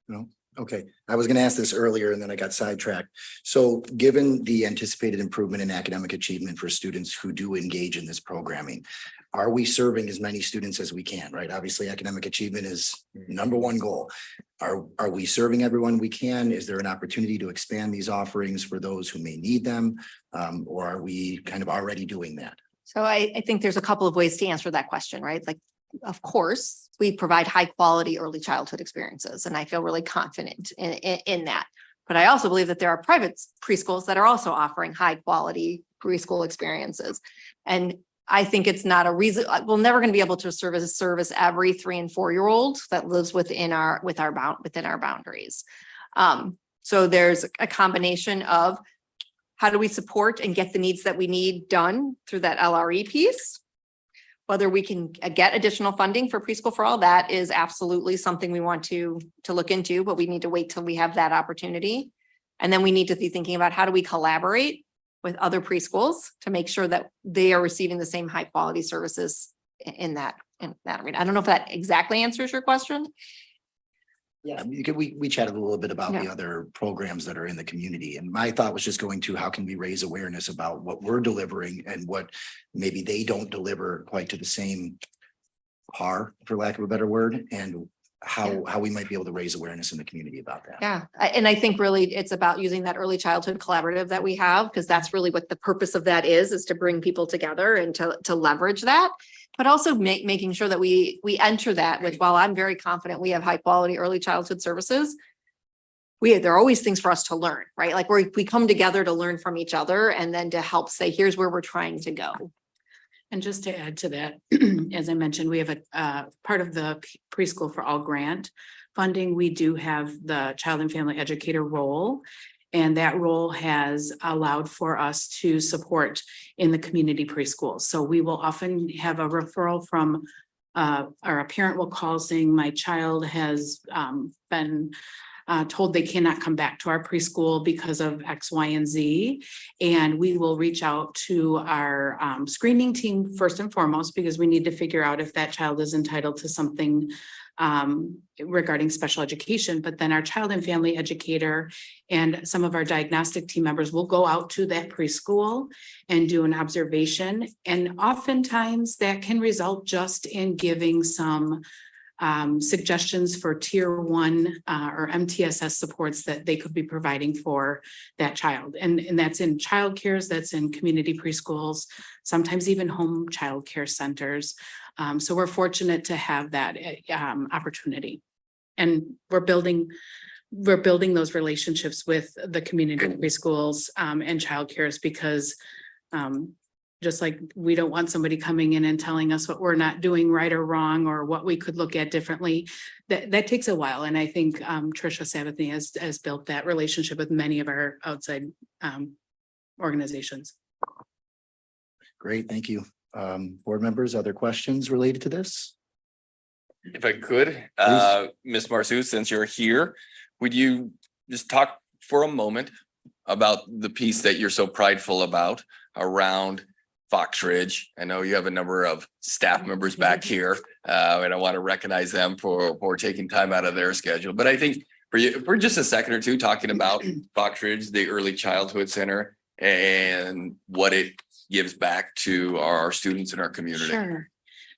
No? Okay, I was gonna ask this earlier and then I got sidetracked. So given the anticipated improvement in academic achievement for students who do engage in this programming, are we serving as many students as we can, right? Obviously, academic achievement is number one goal. Are we serving everyone we can? Is there an opportunity to expand these offerings for those who may need them? Or are we kind of already doing that? So I think there's a couple of ways to answer that question, right? Like, of course, we provide high quality early childhood experiences, and I feel really confident in that. But I also believe that there are private preschools that are also offering high quality preschool experiences. And I think it's not a reason, we're never going to be able to service every 3 and 4-year-old that lives within our boundaries. So there's a combination of how do we support and get the needs that we need done through that LRE piece. Whether we can get additional funding for preschool for all, that is absolutely something we want to look into, but we need to wait till we have that opportunity. And then we need to be thinking about how do we collaborate with other preschools to make sure that they are receiving the same high quality services in that arena. I don't know if that exactly answers your question. Yeah, we chatted a little bit about the Yeah. other programs that are in the community, and my thought was just going to how can we raise awareness about what we're delivering and what maybe they don't deliver quite to the same par, for lack of a better word, and how we might be able to raise awareness in the community about that. Yeah, and I think really it's about using that early childhood collaborative that we have, because that's really what the purpose of that is to bring people together and to leverage that. But also making sure that we enter that with, while I'm very confident we have high quality early childhood services, there are always things for us to learn, right? Like we come together to learn from each other and then to help say, here's where we're trying to go. And just to add to that, as I mentioned, we have a part of the preschool for all grant funding, we do have the child and family educator role. And that role has allowed for us to support in the community preschool. So we will often have a referral from or a parent will call saying, my child has been told they cannot come back to our preschool because of X, Y, and Z. And we will reach out to our screening team first and foremost, because we need to figure out if that child is entitled to something regarding special education. But then our child and family educator and some of our diagnostic team members will go out to that preschool and do an observation. And oftentimes that can result just in giving some suggestions for tier 1 or MTSS supports that they could be providing for that child. And that's in childcares, that's in community preschools, sometimes even home childcare centers. So we're fortunate to have that opportunity. And we're building those relationships with the community preschools and childcares, because just like we don't want somebody coming in and telling us what we're not doing right or wrong, or what we could look at differently. That takes a while. And I think Tricia Sabathy has built that relationship with many of our outside organizations. Great, thank you. Board members, other questions related to this? If I could, Ms. Marsu, since you're here, would you just talk for a moment about the piece that you're so prideful about around Fox Ridge? I know you have a number of staff members back here, and I want to recognize them for taking time out of their schedule. But I think for just a second or two, talking about Fox Ridge, the Early Childhood Center, and what it gives back to our students in our community. Sure.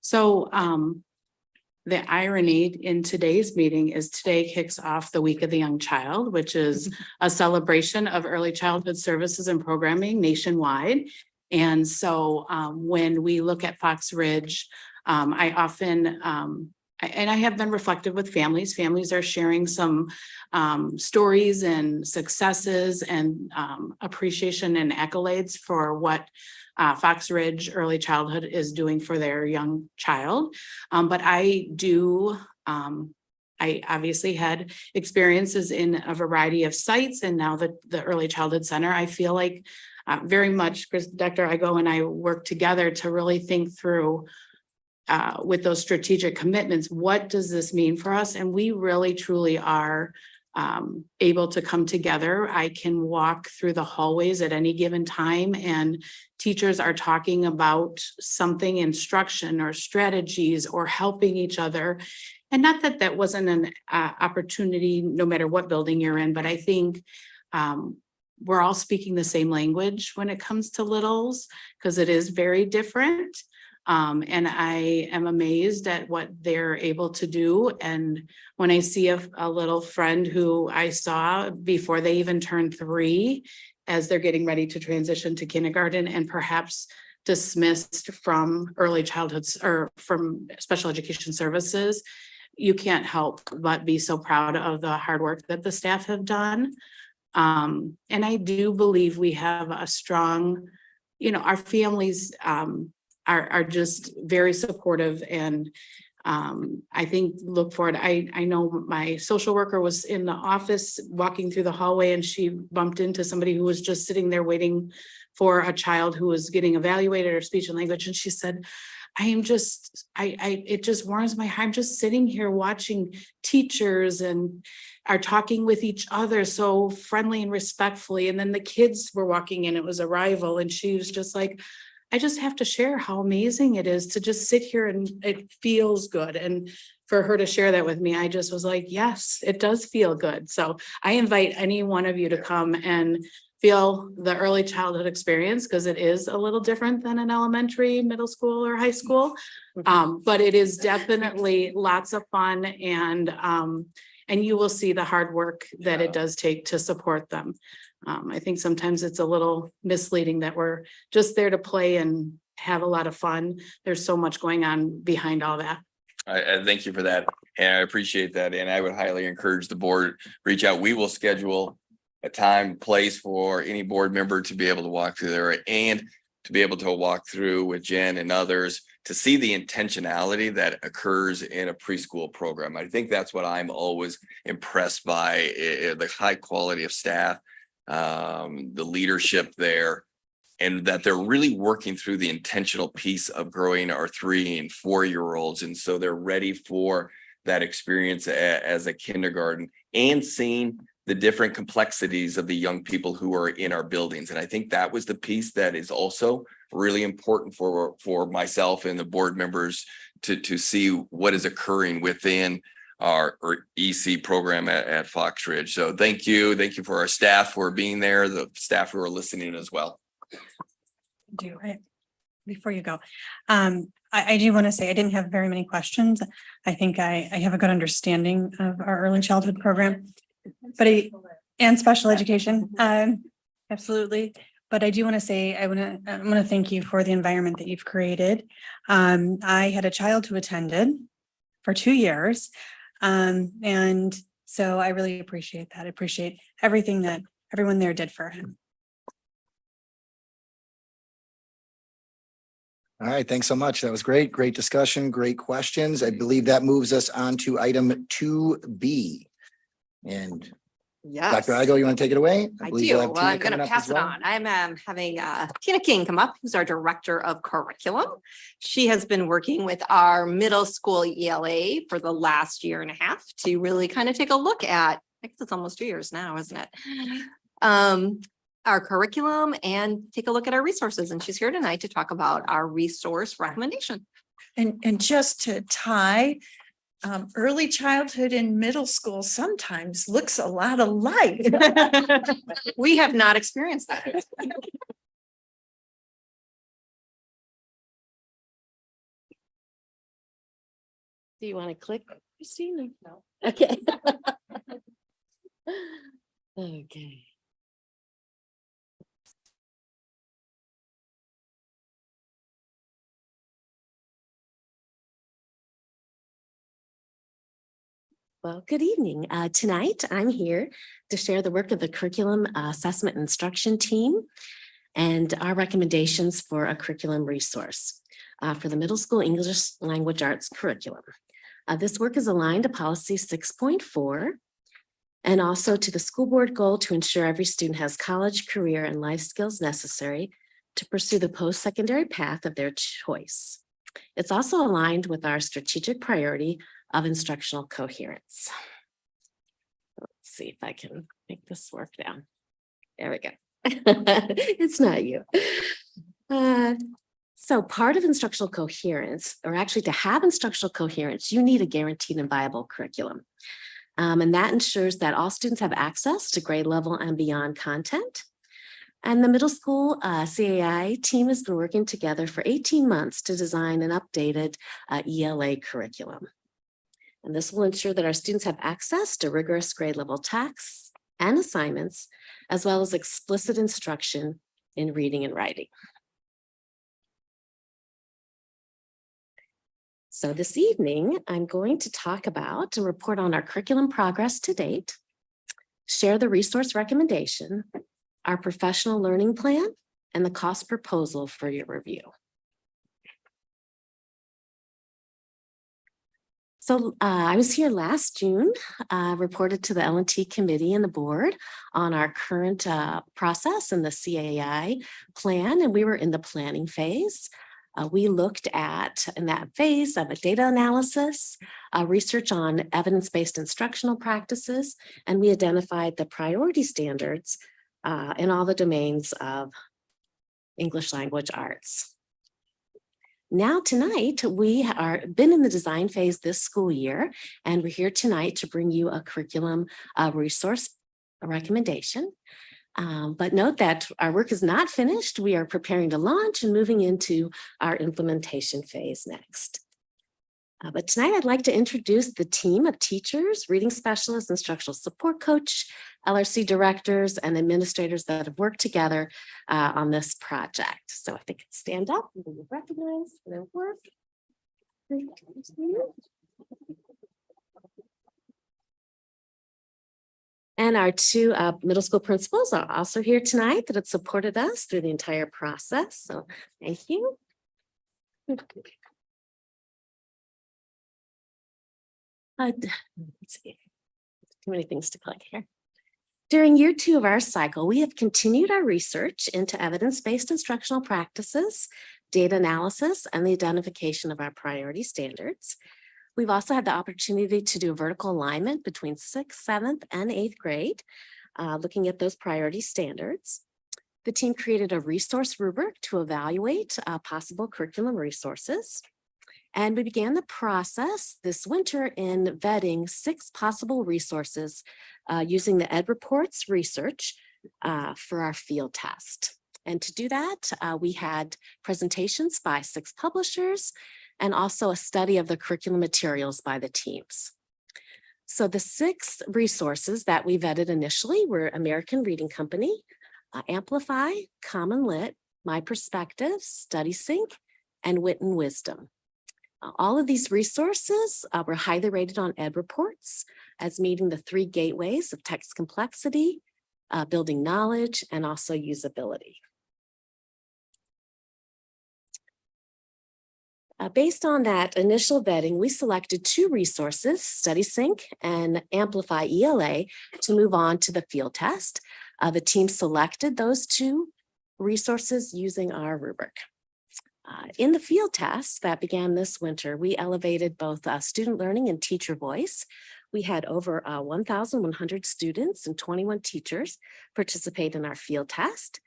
So the irony in today's meeting is today kicks off the Week of the Young Child, which is a celebration of early childhood services and programming nationwide. And so when we look at Fox Ridge, I often, and I have been reflective with families. Families are sharing some stories and successes and appreciation and accolades for what Fox Ridge Early Childhood is doing for their young child. But I obviously had experiences in a variety of sites, and now the Early Childhood Center, I feel like very much, Dr. Igo and I work together to really think through with those strategic commitments, what does this mean for us? And we really truly are able to come together. I can walk through the hallways at any given time and teachers are talking about something, instruction or strategies or helping each other. And not that that wasn't an opportunity, no matter what building you're in, but I think we're all speaking the same language when it comes to littles, because it is very different. And I am amazed at what they're able to do. And when I see a little friend who I saw before they even turned 3, as they're getting ready to transition to kindergarten and perhaps dismissed from early childhoods or from special education services, you can't help but be so proud of the hard work that the staff have done. And I do believe we have a strong, our families are just very supportive, and I think look forward. I know my social worker was in the office walking through the hallway and she bumped into somebody who was just sitting there waiting for a child who was getting evaluated or speech and language. And she said, it just warms my heart. I'm just sitting here watching teachers and are talking with each other so friendly and respectfully. And then the kids were walking in, it was a rival. And she was just like, I just have to share how amazing it is to just sit here and it feels good. And for her to share that with me, I just was like, yes, it does feel good. So I invite any one of you to come and feel the early childhood experience, because it is a little different than an elementary, middle school, or high school. But it is definitely lots of fun, and you will see the hard work that it does take to support them. I think sometimes it's a little misleading that we're just there to play and have a lot of fun. There's so much going on behind all that. I thank you for that. And I appreciate that. And I would highly encourage the board, reach out. We will schedule a time, place for any board member to be able to walk through there. And to be able to walk through with Jen and others to see the intentionality that occurs in a preschool program. I think that's what I'm always impressed by, the high quality of staff, the leadership there, and that they're really working through the intentional piece of growing our 3 and 4-year-olds. And so they're ready for that experience as a kindergarten and seeing the different complexities of the young people who are in our buildings. And I think that was the piece that is also really important for myself and the board members to see what is occurring within our EC program at Fox Ridge. So thank you. Thank you for our staff for being there, the staff who are listening as well. Do it before you go. I do want to say I didn't have very many questions. I think I have a good understanding of our early childhood program, and special education. Absolutely. But I do want to say I want to thank you for the environment that you've created. I had a child who attended for 2 years. And so I really appreciate that. I appreciate everything that everyone there did for him. All right, thanks so much. That was great. Great discussion, great questions. I believe that moves us on to item 2B. And Yes. Dr. Igo, you want to take it away? I believe do. we'll have Well, Tina I'm going coming to up pass as it well. on. I'm having Tina King come up, who's our director of curriculum. She has been working with our middle school ELA for the last 1.5 years to really kind of take a look at, I guess it's almost 2 years now, isn't it? Our curriculum and take a look at our resources. And she's here tonight to talk about our resource recommendation. And just to tie, early childhood and middle school sometimes looks a lot alike. We have not experienced that. Do you want to click, Christine? No. Okay. Okay. Well, good evening. Tonight, I'm here to share the work of the Curriculum Assessment Instruction Team and our recommendations for a curriculum resource for the middle school English language arts curriculum. This work is aligned to policy 6.4 and also to the school board goal to ensure every student has college, career, and life skills necessary to pursue the post-secondary path of their choice. It's also aligned with our strategic priority of instructional coherence. Let's see if I can make this work now. There we go. It's not you. So part of instructional coherence, or actually to have instructional coherence, you need a guaranteed and viable curriculum. And that ensures that all students have access to grade level and beyond content. And the middle school CAI team has been working together for 18 months to design an updated ELA curriculum. And this will ensure that our students have access to rigorous grade level tasks and assignments, as well as explicit instruction in reading and writing. So this evening, I'm going to talk about and report on our curriculum progress to date, share the resource recommendation, our professional learning plan, and the cost proposal for your review. So I was here last June, reported to the L&T committee and the board on our current process and the CAI plan, and we were in the planning phase. We looked at, in that phase, of a data analysis, research on evidence-based instructional practices, and we identified the priority standards in all the domains of English language arts. Now tonight, we are been in the design phase this school year, and we're here tonight to bring you a curriculum resource recommendation. But note that our work is not finished. We are preparing to launch and moving into our implementation phase next. But tonight I'd like to introduce the team of teachers, reading specialists, instructional support coach, LRC directors, and administrators that have worked together on this project. So if they could stand up and be recognized for their work. And our two middle school principals are also here tonight that have supported us through the entire process. So thank you. Let's see. Too many things to click here. During year 2 of our cycle, we have continued our research into evidence-based instructional practices, data analysis, and the identification of our priority standards. We've also had the opportunity to do a vertical alignment between 6th, 7th, and 8th grade, looking at those priority standards. The team created a resource rubric to evaluate possible curriculum resources. And we began the process this winter in vetting 6 possible resources using the Ed Reports research for our field test. And to do that, we had presentations by 6 publishers and also a study of the curriculum materials by the teams. So the 6 resources that we vetted initially were American Reading Company, Amplify, Common Lit, My Perspective, StudySync, and Wit and Wisdom. All of these resources were highly rated on Ed Reports as meeting the 3 gateways of text complexity, building knowledge, and also usability. Based on that initial vetting, we selected 2 resources, StudySync and Amplify ELA, to move on to the field test. The team selected those 2 resources using our rubric. In the field test that began this winter, we elevated both student learning and teacher voice. We had over 1,100 students and 21 teachers participate in our field test.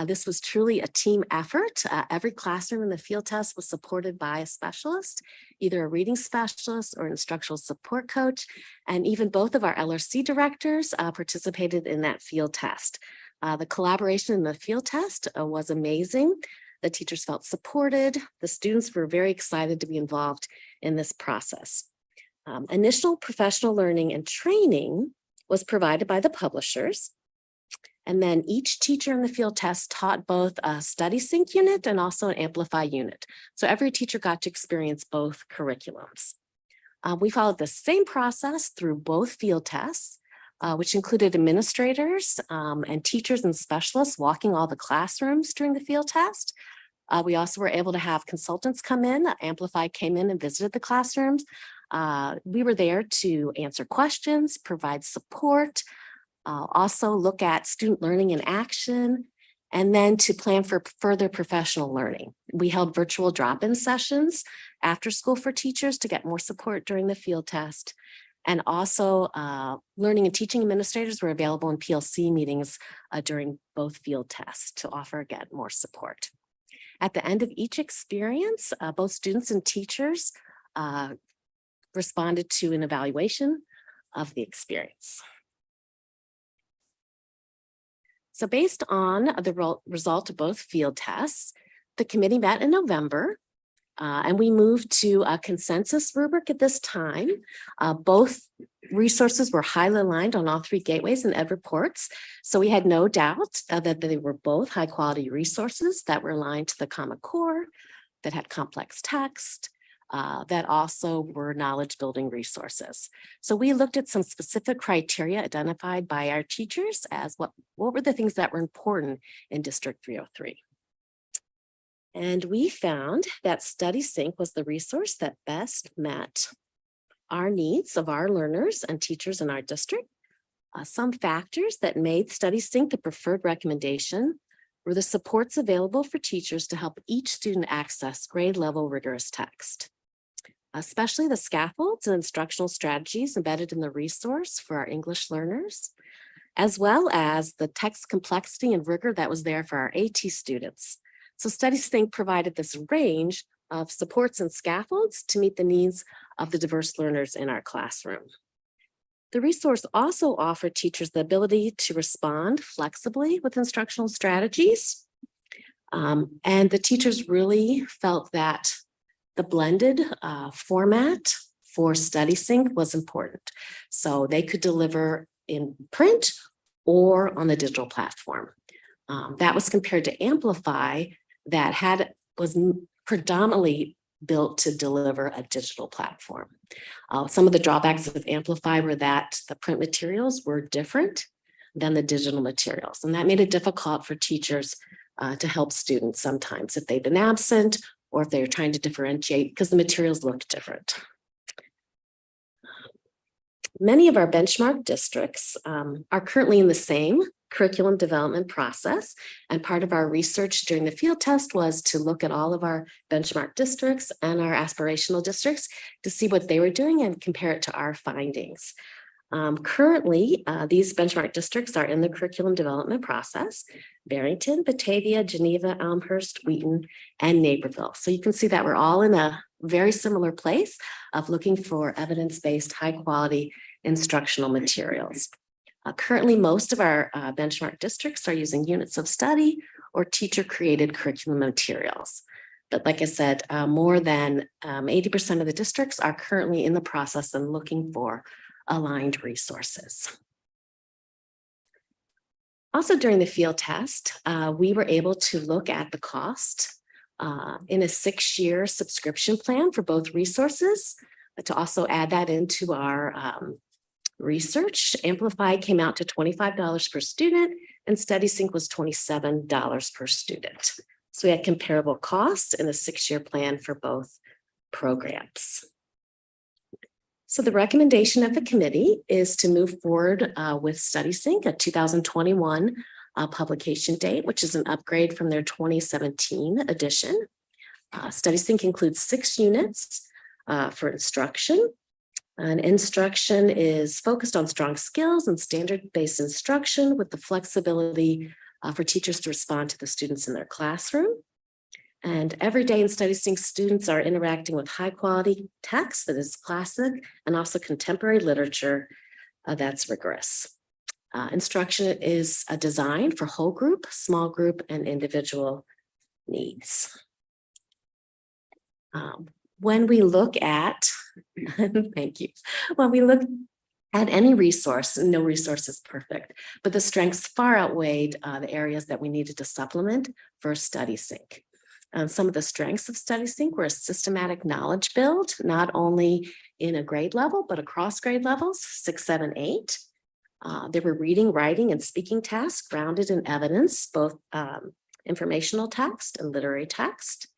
This was truly a team effort. Every classroom in the field test was supported by a specialist, either a reading specialist or an instructional support coach, and even both of our LRC directors participated in that field test. The collaboration in the field test was amazing. The teachers felt supported. The students were very excited to be involved in this process. Initial professional learning and training was provided by the publishers. And then each teacher in the field test taught both a StudySync unit and also an Amplify unit. So every teacher got to experience both curriculums. We followed the same process through both field tests, which included administrators and teachers and specialists walking all the classrooms during the field test. We also were able to have consultants come in. Amplify came in and visited the classrooms. We were there to answer questions, provide support, also look at student learning in action, and then to plan for further professional learning. We held virtual drop-in sessions after school for teachers to get more support during the field test. And also learning and teaching administrators were available in PLC meetings during both field tests to offer, again, more support. At the end of each experience, both students and teachers responded to an evaluation of the experience. So based on the result of both field tests, the committee met in November, and we moved to a consensus rubric at this time. Both resources were highly aligned on all 3 gateways and Ed Reports. So we had no doubt that they were both high quality resources that were aligned to the Common Core, that had complex text, that also were knowledge building resources. So we looked at some specific criteria identified by our teachers as what were the things that were important in District 303. And we found that StudySync was the resource that best met our needs of our learners and teachers in our district. Some factors that made StudySync the preferred recommendation were the supports available for teachers to help each student access grade level rigorous text, especially the scaffolds and instructional strategies embedded in the resource for our English learners, as well as the text complexity and rigor that was there for our AT students. So StudySync provided this range of supports and scaffolds to meet the needs of the diverse learners in our classroom. The resource also offered teachers the ability to respond flexibly with instructional strategies. And the teachers really felt that the blended format for StudySync was important. So they could deliver in print or on the digital platform. That was compared to Amplify that was predominantly built to deliver a digital platform. Some of the drawbacks of Amplify were that the print materials were different than the digital materials. And that made it difficult for teachers to help students sometimes if they'd been absent or if they were trying to differentiate because the materials looked different. Many of our benchmark districts are currently in the same curriculum development process. And part of our research during the field test was to look at all of our benchmark districts and our aspirational districts to see what they were doing and compare it to our findings. Currently, these benchmark districts are in the curriculum development process: Barrington, Batavia, Geneva, Elmhurst, Wheaton, and Naperville. So you can see that we're all in a very similar place of looking for evidence-based, high-quality instructional materials. Currently, most of our benchmark districts are using units of study or teacher-created curriculum materials. But like I said, more than 80% of the districts are currently in the process and looking for aligned resources. Also, during the field test, we were able to look at the cost in a 6-year subscription plan for both resources. But to also add that into our research, Amplify came out to $25 per student and StudySync was $27 per student. So we had comparable costs in a 6-year plan for both programs. So the recommendation of the committee is to move forward with StudySync, a 2021 publication date, which is an upgrade from their 2017 edition. StudySync includes 6 units for instruction. And instruction is focused on strong skills and standard-based instruction with the flexibility for teachers to respond to the students in their classroom. And every day in StudySync, students are interacting with high-quality text that is classic and also contemporary literature that's rigorous. Instruction is designed for whole group, small group, and individual needs. When we look at, thank you, when we look at any resource, no resource is perfect, but the strengths far outweighed the areas that we needed to supplement for StudySync. Some of the strengths of StudySync were a systematic knowledge build, not only in a grade level, but across grade levels, 6, 7, 8. There were reading, writing, and speaking tasks grounded in evidence, both informational text and literary text.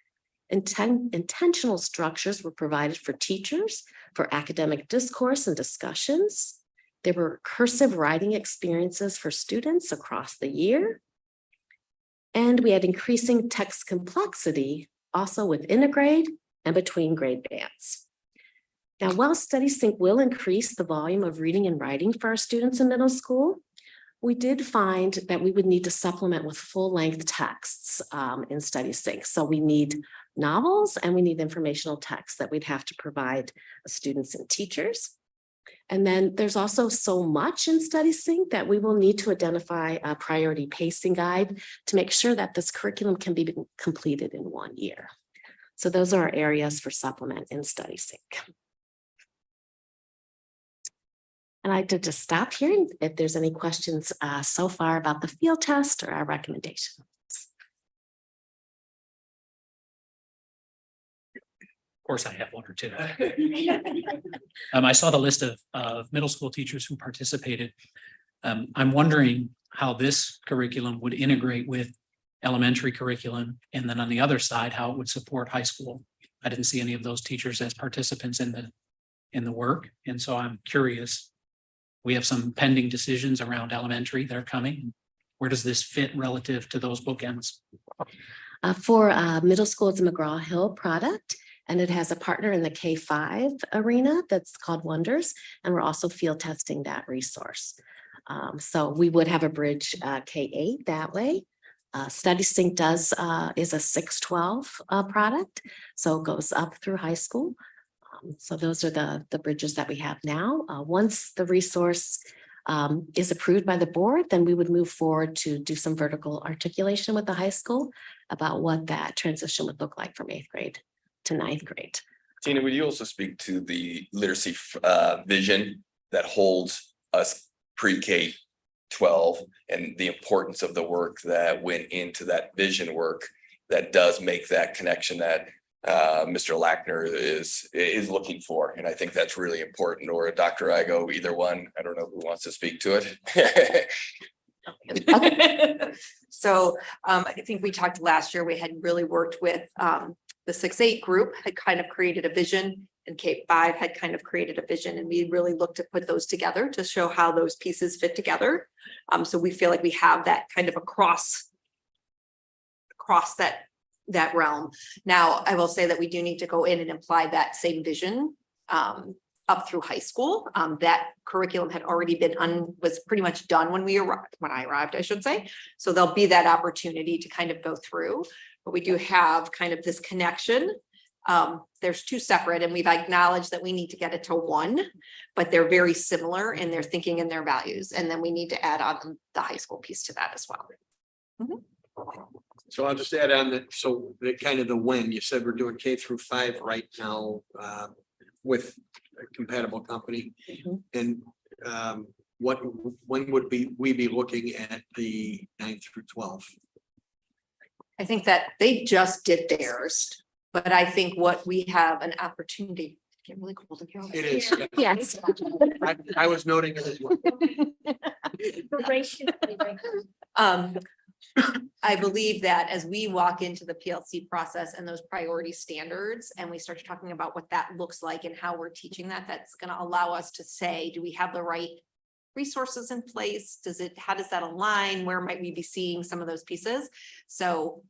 Intentional structures were provided for teachers for academic discourse and discussions. There were recursive writing experiences for students across the year. And we had increasing text complexity also within a grade and between grade bands. Now, while StudySync will increase the volume of reading and writing for our students in middle school, we did find that we would need to supplement with full-length texts in StudySync. So we need novels and we need informational text that we'd have to provide students and teachers. And then there's also so much in StudySync that we will need to identify a priority pacing guide to make sure that this curriculum can be completed in 1 year. So those are our areas for supplement in StudySync. And I'd like to just stop here if there's any questions so far about the field test or our recommendations. Of course, I have one or two. I saw the list of middle school teachers who participated. I'm wondering how this curriculum would integrate with elementary curriculum, and then on the other side, how it would support high school. I didn't see any of those teachers as participants in the work, and so I'm curious. We have some pending decisions around elementary that are coming. Where does this fit relative to those bookends? For middle school, it's a McGraw-Hill product. And it has a partner in the K-5 arena that's called Wonders. And we're also field testing that resource. So we would have a bridge K-8 that way. StudySync is a 6-12 product. So it goes up through high school. So those are the bridges that we have now. Once the resource is approved by the board, then we would move forward to do some vertical articulation with the high school about what that transition would look like from 8th grade to 9th grade. Tina, would you also speak to the literacy vision that holds us pre-K 12 and the importance of the work that went into that vision work that does make that connection that Mr. Lackner is looking for. And I think that's really important, or Dr. Igo, either one. I don't know who wants to speak to it. So I think we talked last year, we had really worked with the 6-8 group had kind of created a vision, and K-5 had kind of created a vision, and we really looked to put those together to show how those pieces fit together. So we feel like we have that kind of across that realm. Now, I will say that we do need to go in and apply that same vision up through high school. That curriculum had already been was pretty much done when I arrived, I should say. So there'll be that opportunity to kind of go through, but we do have kind of this connection. There's two separate, and we've acknowledged that we need to get it to one, but they're very similar in their thinking and their values. And then we need to add on the high school piece to that as well. So I'll just add on that. So the kind of the when you said we're doing K-5 right now with a compatible company. And when would we be looking at the 9 through 12? I think that they just did theirs, but I think what we have an opportunity. Get really cold in here. It is. Yes. I was noting it as well. I believe that as we walk into the PLC process and those priority standards, and we start talking about what that looks like and how we're teaching that, that's going to allow us to say, do we have the right resources in place? How does that align? Where might we be seeing some of those pieces? So,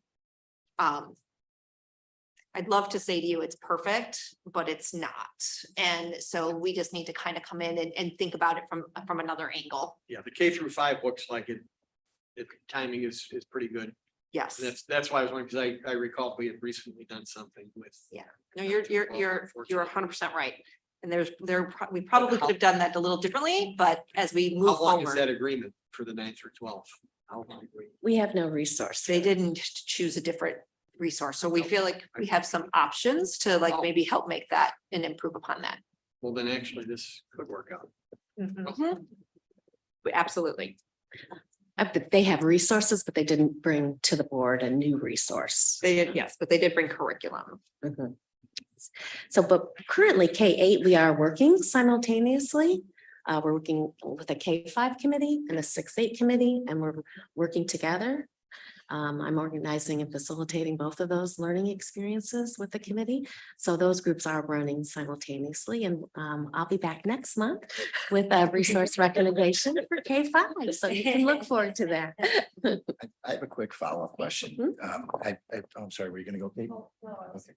I'd love to say to you, it's perfect, but it's not. And so we just need to kind of come in and think about it from another angle. Yeah, the K-5 looks like it. The timing is pretty good. Yes. That's why I was wondering, because I recall we had recently done something with. Yeah. No, you're 100% right. And we probably could have done that a little differently, but as we move How long is forward, that agreement for the 9 through 12? How long? We have no resource. they didn't choose a different resource. So we feel like we have some options to like maybe help make that and improve upon that. Well, then actually this could work out. Absolutely. But they have resources, but they didn't bring to the board a new resource. They did, yes, but they did bring curriculum. So, but currently K-8, we are working simultaneously. We're working with a K-5 committee and a 6-8 committee, and we're working together. I'm organizing and facilitating both of those learning experiences with the committee. So those groups are running simultaneously, and I'll be back next month with a resource recommendation for K-5. So you can look forward to that. I have a quick follow-up question. I'm sorry, were you gonna go, Kate? Okay.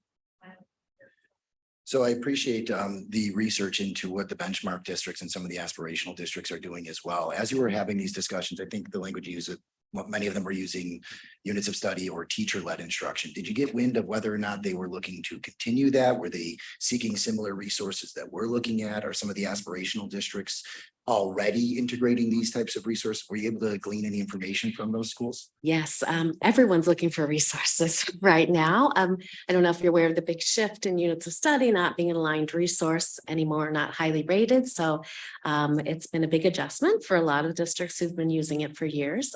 So I appreciate the research into what the benchmark districts and some of the aspirational districts are doing as well. As you were having these discussions, I think the language you use, what many of them were using units of study or teacher-led instruction. Did you get wind of whether or not they were looking to continue that? Were they seeking similar resources that we're looking at? Are some of the aspirational districts already integrating these types of resources? Were you able to glean any information from those schools? Yes, everyone's looking for resources right now. I don't know if you're aware of the big shift in units of study not being an aligned resource anymore, not highly rated. So it's been a big adjustment for a lot of districts who've been using it for years.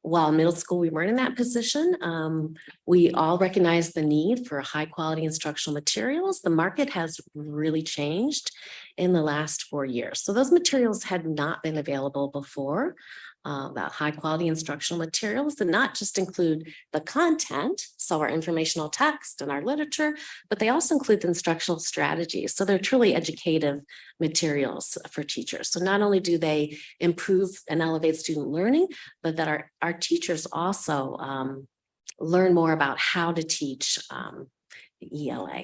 While in middle school, we weren't in that position. We all recognize the need for high quality instructional materials. The market has really changed in the last 4 years. So those materials had not been available before. That high quality instructional materials that not just include the content, so our informational text and our literature, but they also include the instructional strategies. So they're truly educative materials for teachers. So not only do they improve and elevate student learning, but that our teachers also learn more about how to teach the ELA.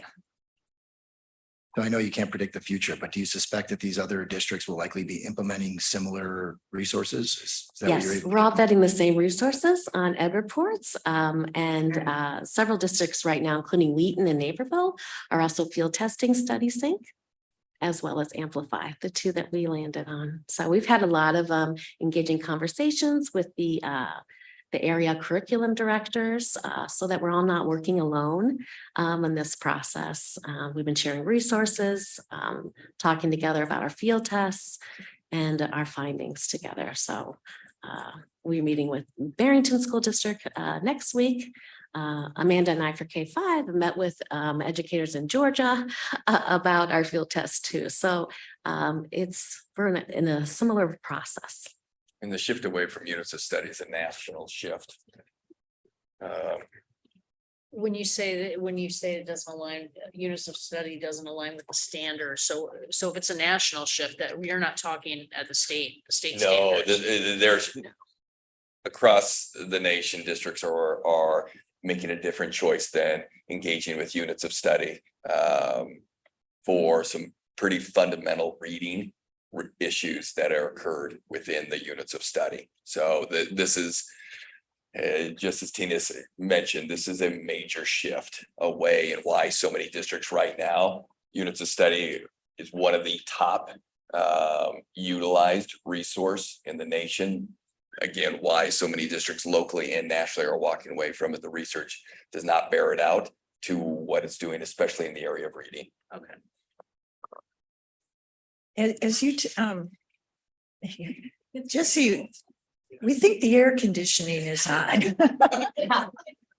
So I know you can't predict the future, but do you suspect that these other districts will likely be implementing similar resources? Is that what you're Yes, able we're all vetting the same resources on ed reports, and several districts right now, including Wheaton and Naperville, are also field testing Study Sync, as well as Amplify, the two that we landed on. So we've had a lot of engaging conversations with the area curriculum directors, so that we're all not working alone in this process. We've been sharing resources, talking together about our field tests and our findings together. So we're meeting with Barrington School District next week Amanda and I for K-5 met with educators in Georgia about our field test too. So we're in a similar process. And the shift away from units of study is a national shift. When you say it doesn't align, units of study doesn't align with the standard. So if it's a national shift, that we are not talking at the state No, standards. there's across the nation, districts are making a different choice than engaging with units of study for some pretty fundamental reading issues that are occurred within the units of study. So this is just as Tina mentioned, this is a major shift away, and why so many districts right now, units of study is one of the top utilized resource in the nation. Again, why so many districts locally and nationally are walking away from it. The research does not bear it out to what it's doing, especially in the area of reading. Okay. As you, just so you, we think the air conditioning is on.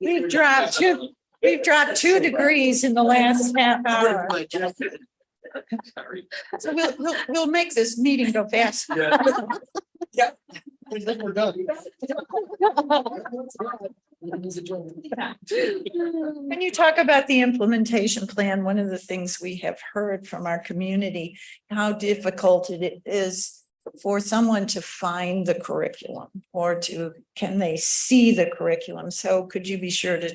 We've dropped 2 degrees in the last half hour. So we'll make this meeting go fast. Yeah. I think we're done. When you talk about the implementation plan, one of the things we have heard from our community, how difficult it is for someone to find the curriculum, or can they see the curriculum? So could you be sure to,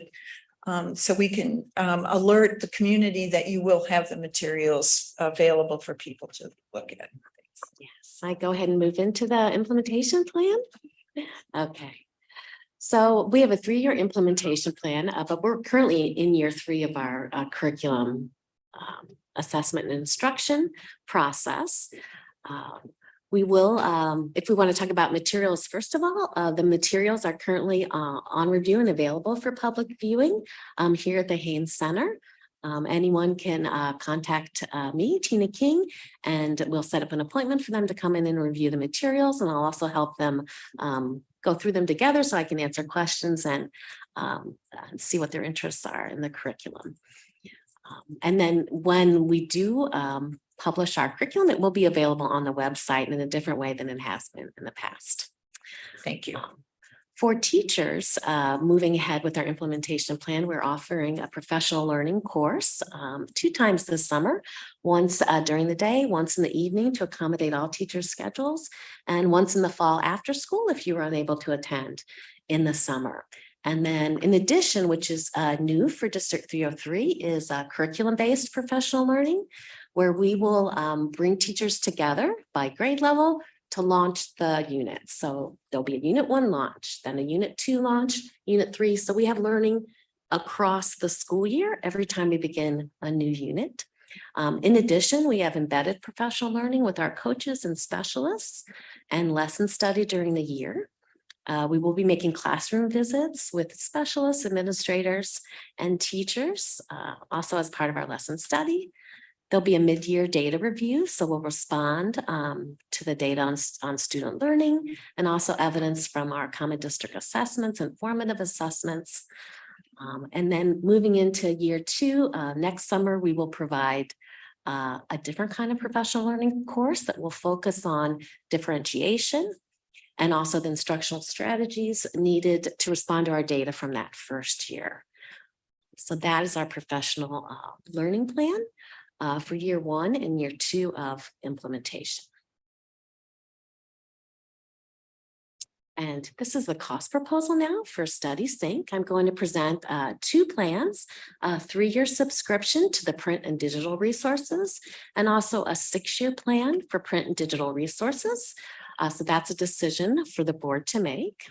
so we can alert the community that you will have the materials available for people to look at. Yes, I go ahead and move into the implementation plan. Okay. So we have a 3-year implementation plan, but we're currently in year 3 of our curriculum assessment and instruction process. We will, if we want to talk about materials, first of all, the materials are currently on review and available for public viewing here at the Haynes Center. Anyone can contact me, Tina King, and we'll set up an appointment for them to come in and review the materials. And I'll also help them go through them together so I can answer questions and see what their interests are in the curriculum. And then when we do publish our curriculum, it will be available on the website in a different way than it has been in the past. Thank you. For teachers, moving ahead with our implementation plan, we're offering a professional learning course 2 times this summer, once during the day, once in the evening to accommodate all teachers' schedules, and once in the fall after school if you were unable to attend in the summer. And then in addition, which is new for District 303, is curriculum-based professional learning, where we will bring teachers together by grade level to launch the units. So there'll be a unit 1 launch, then a unit 2 launch, unit 3. So we have learning across the school year every time we begin a new unit. In addition, we have embedded professional learning with our coaches and specialists and lesson study during the year. We will be making classroom visits with specialists, administrators, and teachers, also as part of our lesson study. There'll be a mid-year data review, so we'll respond to the data on student learning and also evidence from our common district assessments and formative assessments. And then moving into year 2, next summer, we will provide a different kind of professional learning course that will focus on differentiation and also the instructional strategies needed to respond to our data from that first year. So that is our professional learning plan for year 1 and year 2 of implementation. And this is the cost proposal now for Study Sync. I'm going to present 2 plans, a 3-year subscription to the print and digital resources, and also a 6-year plan for print and digital resources. So that's a decision for the board to make.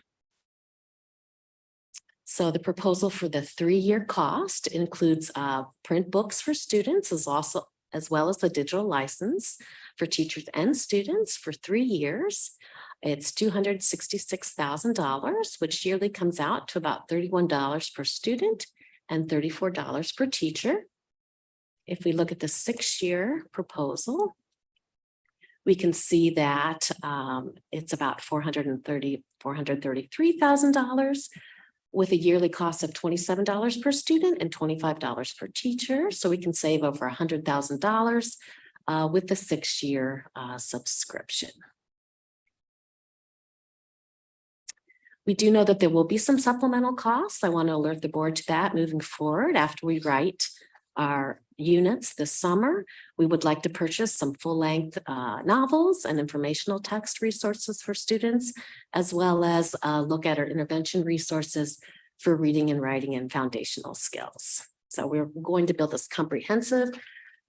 So the proposal for the 3-year cost includes print books for students as well as the digital license for teachers and students for 3 years. It's $266,000, which yearly comes out to about $31 per student and $34 per teacher. If we look at the 6-year proposal, we can see that it's about $433,000, with a yearly cost of $27 per student and $25 per teacher. So we can save over $100,000 with the 6-year subscription. We do know that there will be some supplemental costs. I want to alert the board to that moving forward. After we write our units this summer, we would like to purchase some full-length novels and informational text resources for students, as well as look at our intervention resources for reading and writing and foundational skills. So we're going to build this comprehensive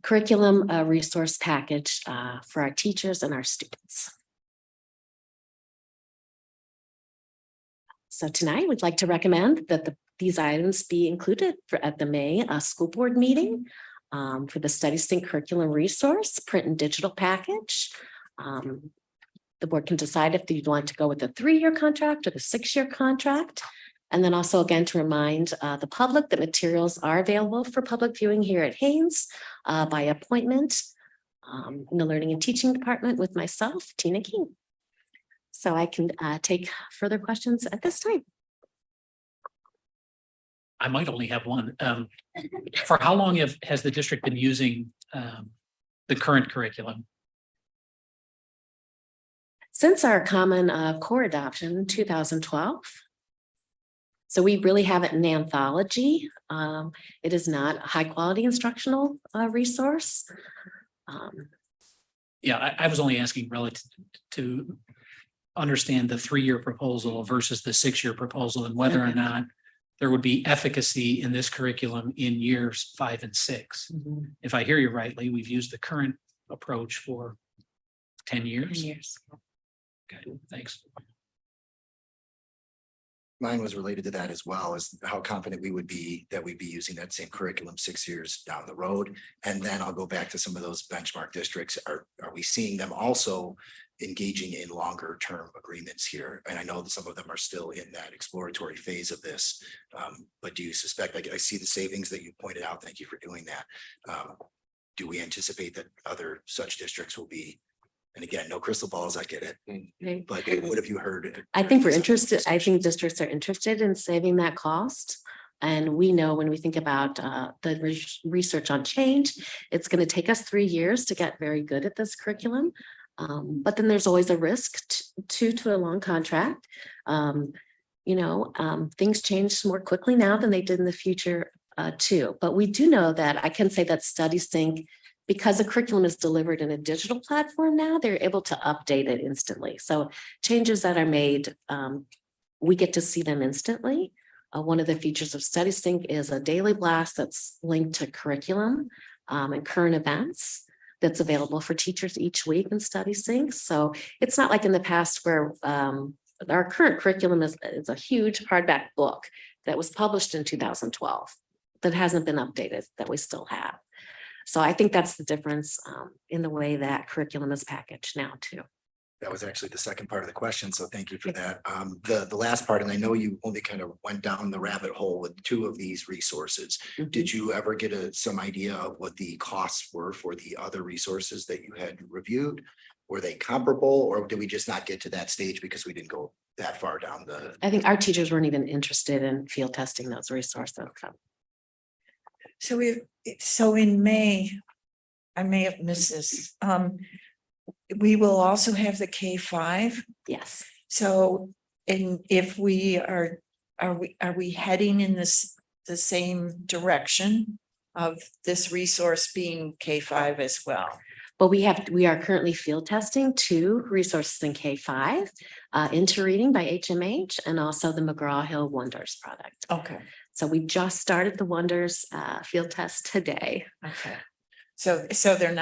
curriculum resource package for our teachers and our students. So tonight, we'd like to recommend that these items be included at the May school board meeting for the Study Sync curriculum resource, print and digital package. The board can decide if you'd want to go with the 3-year contract or the 6-year contract. And then also, again, to remind the public that materials are available for public viewing here at Haynes by appointment in the Learning and Teaching Department with myself, Tina King. So I can take further questions at this time. I might only have one. For how long has the district been using the current curriculum? Since our common core adoption in 2012. So we really have it in anthology. It is not a high quality instructional resource. Yeah, I was only asking relative to understand the 3-year proposal versus the 6-year proposal and whether or not there would be efficacy in this curriculum in years 5 and 6. If I hear you rightly, we've used the current approach for 10 years. 10 years. Okay, thanks. Mine was related to that as well, as how confident we would be that we'd be using that same curriculum 6 years down the road. And then I'll go back to some of those benchmark districts. Are we seeing them also engaging in longer term agreements here? And I know that some of them are still in that exploratory phase of this. But do you suspect, I see the savings that you pointed out. Thank you for doing that. Do we anticipate that other such districts will be? And again, no crystal balls, I get it. But what have you heard? I think we're interested. I think districts are interested in saving that cost. And we know when we think about the research on change, it's going to take us 3 years to get very good at this curriculum. But then there's always a risk to a long contract. Things change more quickly now than they did in the future too. But we do know that I can say that Study Sync, because the curriculum is delivered in a digital platform now, they're able to update it instantly. So changes that are made, we get to see them instantly. One of the features of Study Sync is a daily blast that's linked to curriculum and current events that's available for teachers each week in Study Sync. So it's not like in the past where our current curriculum is a huge hardback book that was published in 2012 that hasn't been updated, that we still have. So I think that's the difference in the way that curriculum is packaged now too. That was actually the second part of the question. So thank you for that. The last part, and I know you only kind of went down the rabbit hole with 2 of these resources. Did you ever get some idea of what the costs were for the other resources that you had reviewed? Were they comparable, or did we just not get to that stage because we didn't go that far down the? I think our teachers weren't even interested in field testing those resources. So in May, I may have missed this. We will also have the K-5. Yes. So, and if we are we heading in the same direction of this resource being K-5 as well? But we are currently field testing 2 resources in K-5, Into Reading by HMH and also the McGraw-Hill Wonders product. Okay. So we just started the Wonders field test today. Okay. So they're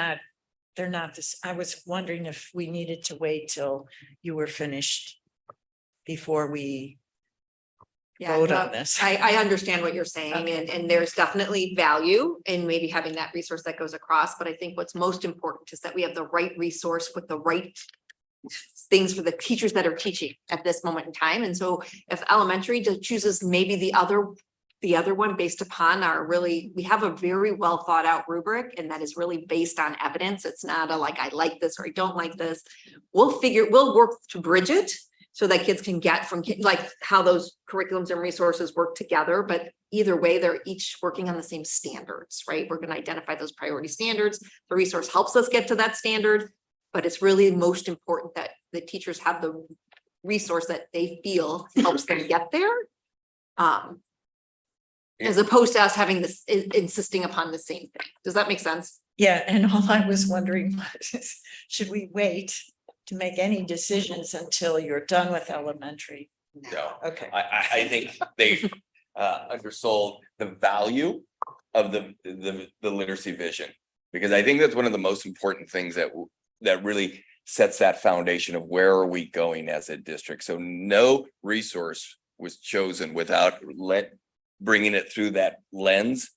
not this. I was wondering if we needed to wait till you were finished before we vote on this. I understand what you're saying, and there's definitely value in maybe having that resource that goes across. But I think what's most important is that we have the right resource with the right things for the teachers that are teaching at this moment in time. And so if elementary just chooses maybe the other one based upon we have a very well thought out rubric, and that is really based on evidence. It's not a like, I like this or I don't like this. We'll work to bridge it so that kids can get from like how those curriculums and resources work together. But either way, they're each working on the same standards, right? We're going to identify those priority standards. The resource helps us get to that standard, but it's really most important that the teachers have the resource that they feel helps them get there. As opposed to us having this, insisting upon the same thing. Does that make sense? Yeah, and all I was wondering was, should we wait to make any decisions until you're done with elementary? No, Okay. I think they undersold the value of the literacy vision. Because I think that's one of the most important things that really sets that foundation of where are we going as a district. So no resource was chosen without bringing it through that lens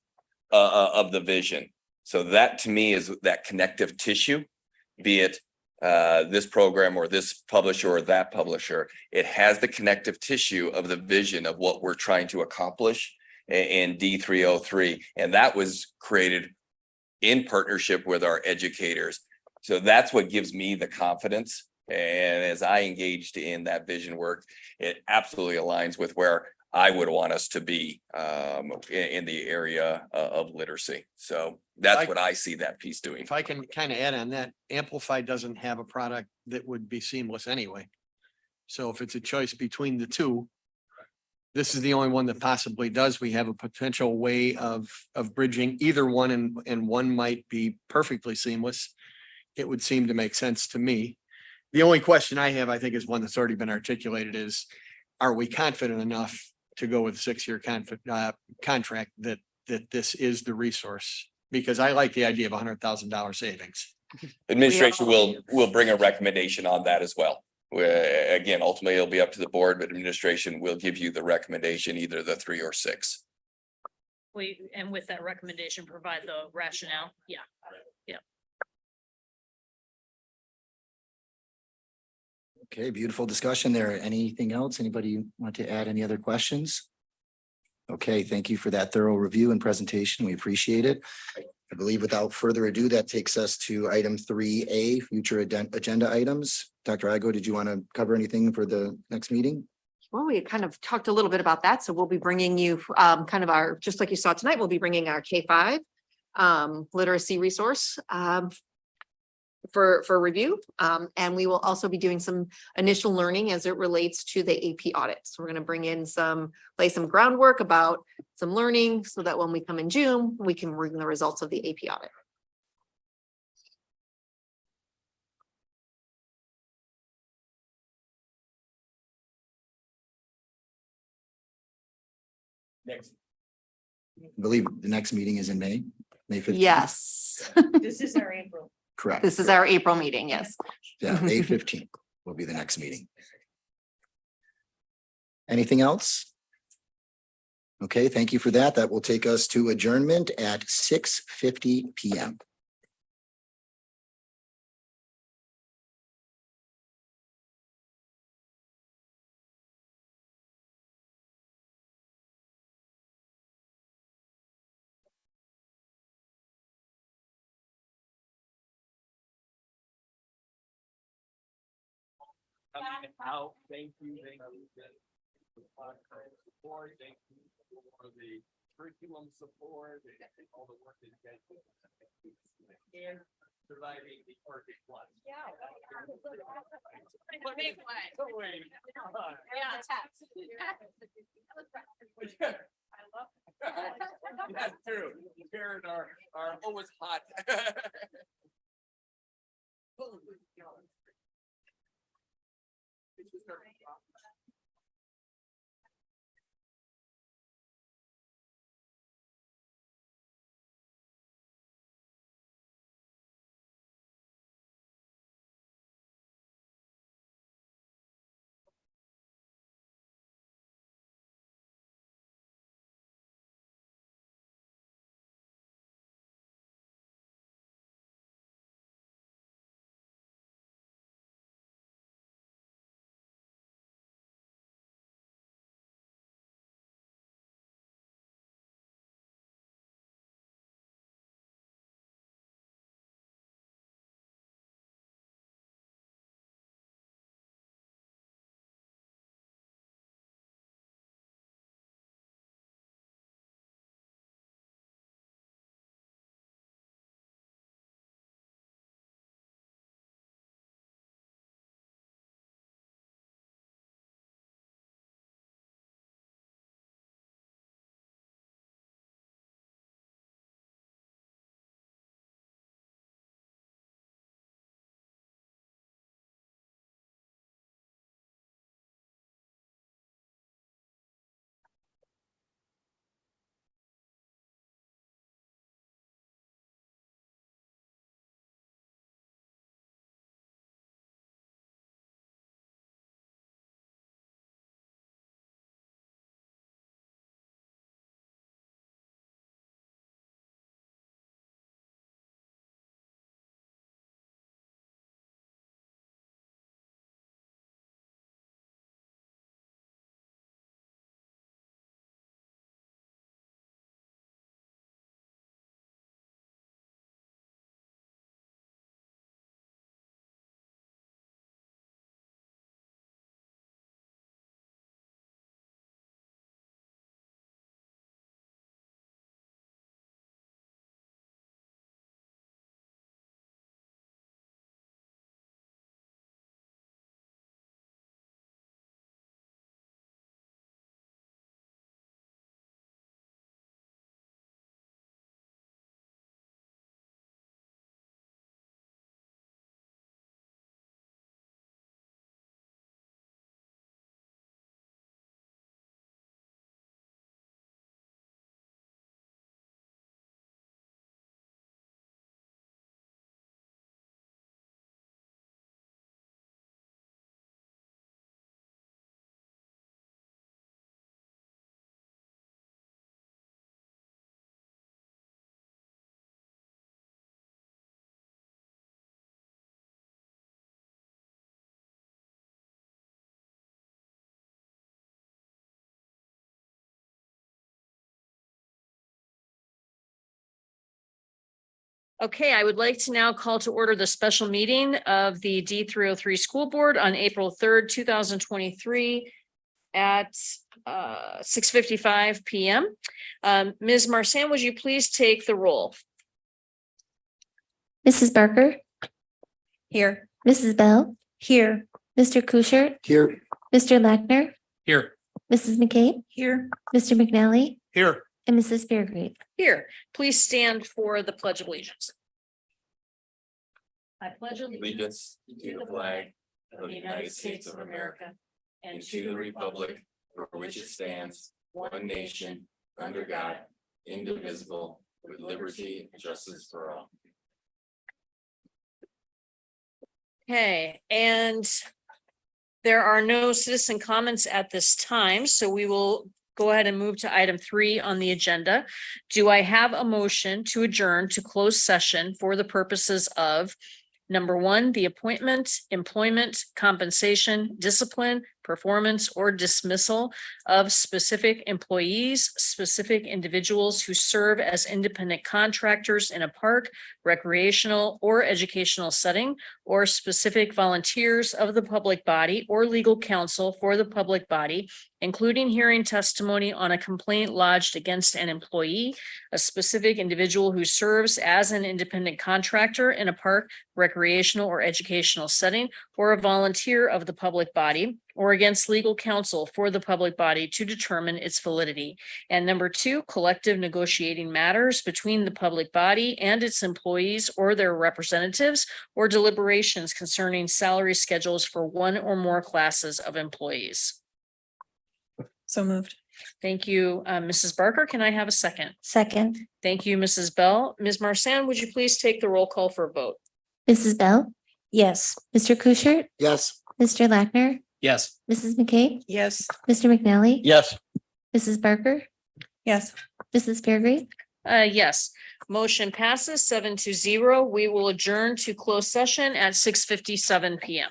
of the vision. So that to me is that connective tissue, be it this program or this publisher or that publisher. It has the connective tissue of the vision of what we're trying to accomplish in D303. And that was created in partnership with our educators. So that's what gives me the confidence. And as I engaged in that vision work, it absolutely aligns with where I would want us to be in the area of literacy. So that's what I see that piece doing. If I can kind of add on that, Amplify doesn't have a product that would be seamless anyway. So if it's a choice between the two, this is the only one that possibly does. We have a potential way of bridging either one, and one might be perfectly seamless. It would seem to make sense to me. The only question I have, I think, is one that's already been articulated is, are we confident enough to go with a 6-year contract that this is the resource? Because I like the idea of $100,000 savings. Administration will bring a recommendation on that as well. Again, ultimately, it'll be up to the board, but administration will give you the recommendation, either the 3 or 6. And with that recommendation, provide the rationale. Yeah. Okay, beautiful discussion there. Anything else? Anybody want to add any other questions? Okay, thank you for that thorough review and presentation. We appreciate it. I believe without further ado, that takes us to item 3A, future agenda items. Dr. Igo, did you want to cover anything for the next meeting? Well, we kind of talked a little bit about that. So we'll be bringing you kind of our, just like you saw tonight, we'll be bringing our K-5 literacy resource for review. And we will also be doing some initial learning as it relates to the AP audit. So we're going to bring in lay some groundwork about some learning so that when we come in June, we can bring the results of the AP audit. Next. I believe the next meeting is in May 15th. Yes. This is our April. Correct. This is our April meeting. Yes. Yeah, May 15th will be the next meeting. Anything else? Okay, thank you for that. That will take us to adjournment at 6:50 p.m. Out. Thank you. Thank you. Support. Thank you for the curriculum support and all the work that you guys do. And surviving the perfect one. Yeah. That's true. Karen are always hot. It's just Okay, I would like to now call to order the special meeting of the D303 School Board on April 3rd, 2023 at 6:55 PM. Ms. Marsan, would you please take the roll? Mrs. Barker, Here. Mrs. Bell, Here. Mr. Kuschert, Here. Mr. Lackner, Here. Mrs. McKay, Here. Mr. McNally, Here. and Mrs. Fairgrave. Here, please stand for the Pledge of Allegiance. I pledge Allegiance to the flag of the United States of America and to the republic for which it stands, one nation, under God, indivisible, with liberty and justice for all. Okay, and there are no citizen comments at this time, so we will go ahead and move to item 3 on the agenda. Do I have a motion to adjourn to closed session for the purposes of number 1, the appointment, employment, compensation, discipline, performance, or dismissal of specific employees, specific individuals who serve as independent contractors in a park, recreational, or educational setting, or specific volunteers of the public body or legal counsel for the public body, including hearing testimony on a complaint lodged against an employee, a specific individual who serves as an independent contractor in a park, recreational, or educational setting, or a volunteer of the public body, or against legal counsel for the public body to determine its validity. And number 2, collective negotiating matters between the public body and its employees or their representatives, or deliberations concerning salary schedules for one or more classes of employees. So moved. Thank you, Mrs. Barker. Can I have a second? Second, Thank you, Mrs. Bell. Ms. Marsan, would you please take the roll call for a vote? Mrs. Bell, Yes. Mr. Kuschert, Yes. Mr. Lackner, Yes. Mrs. McKay, Yes. Mr. McNally, Yes. Mrs. Barker, Yes. Mrs. Fairgrave. Yes, motion passes 7-0. We will adjourn to closed session at 6:57 PM.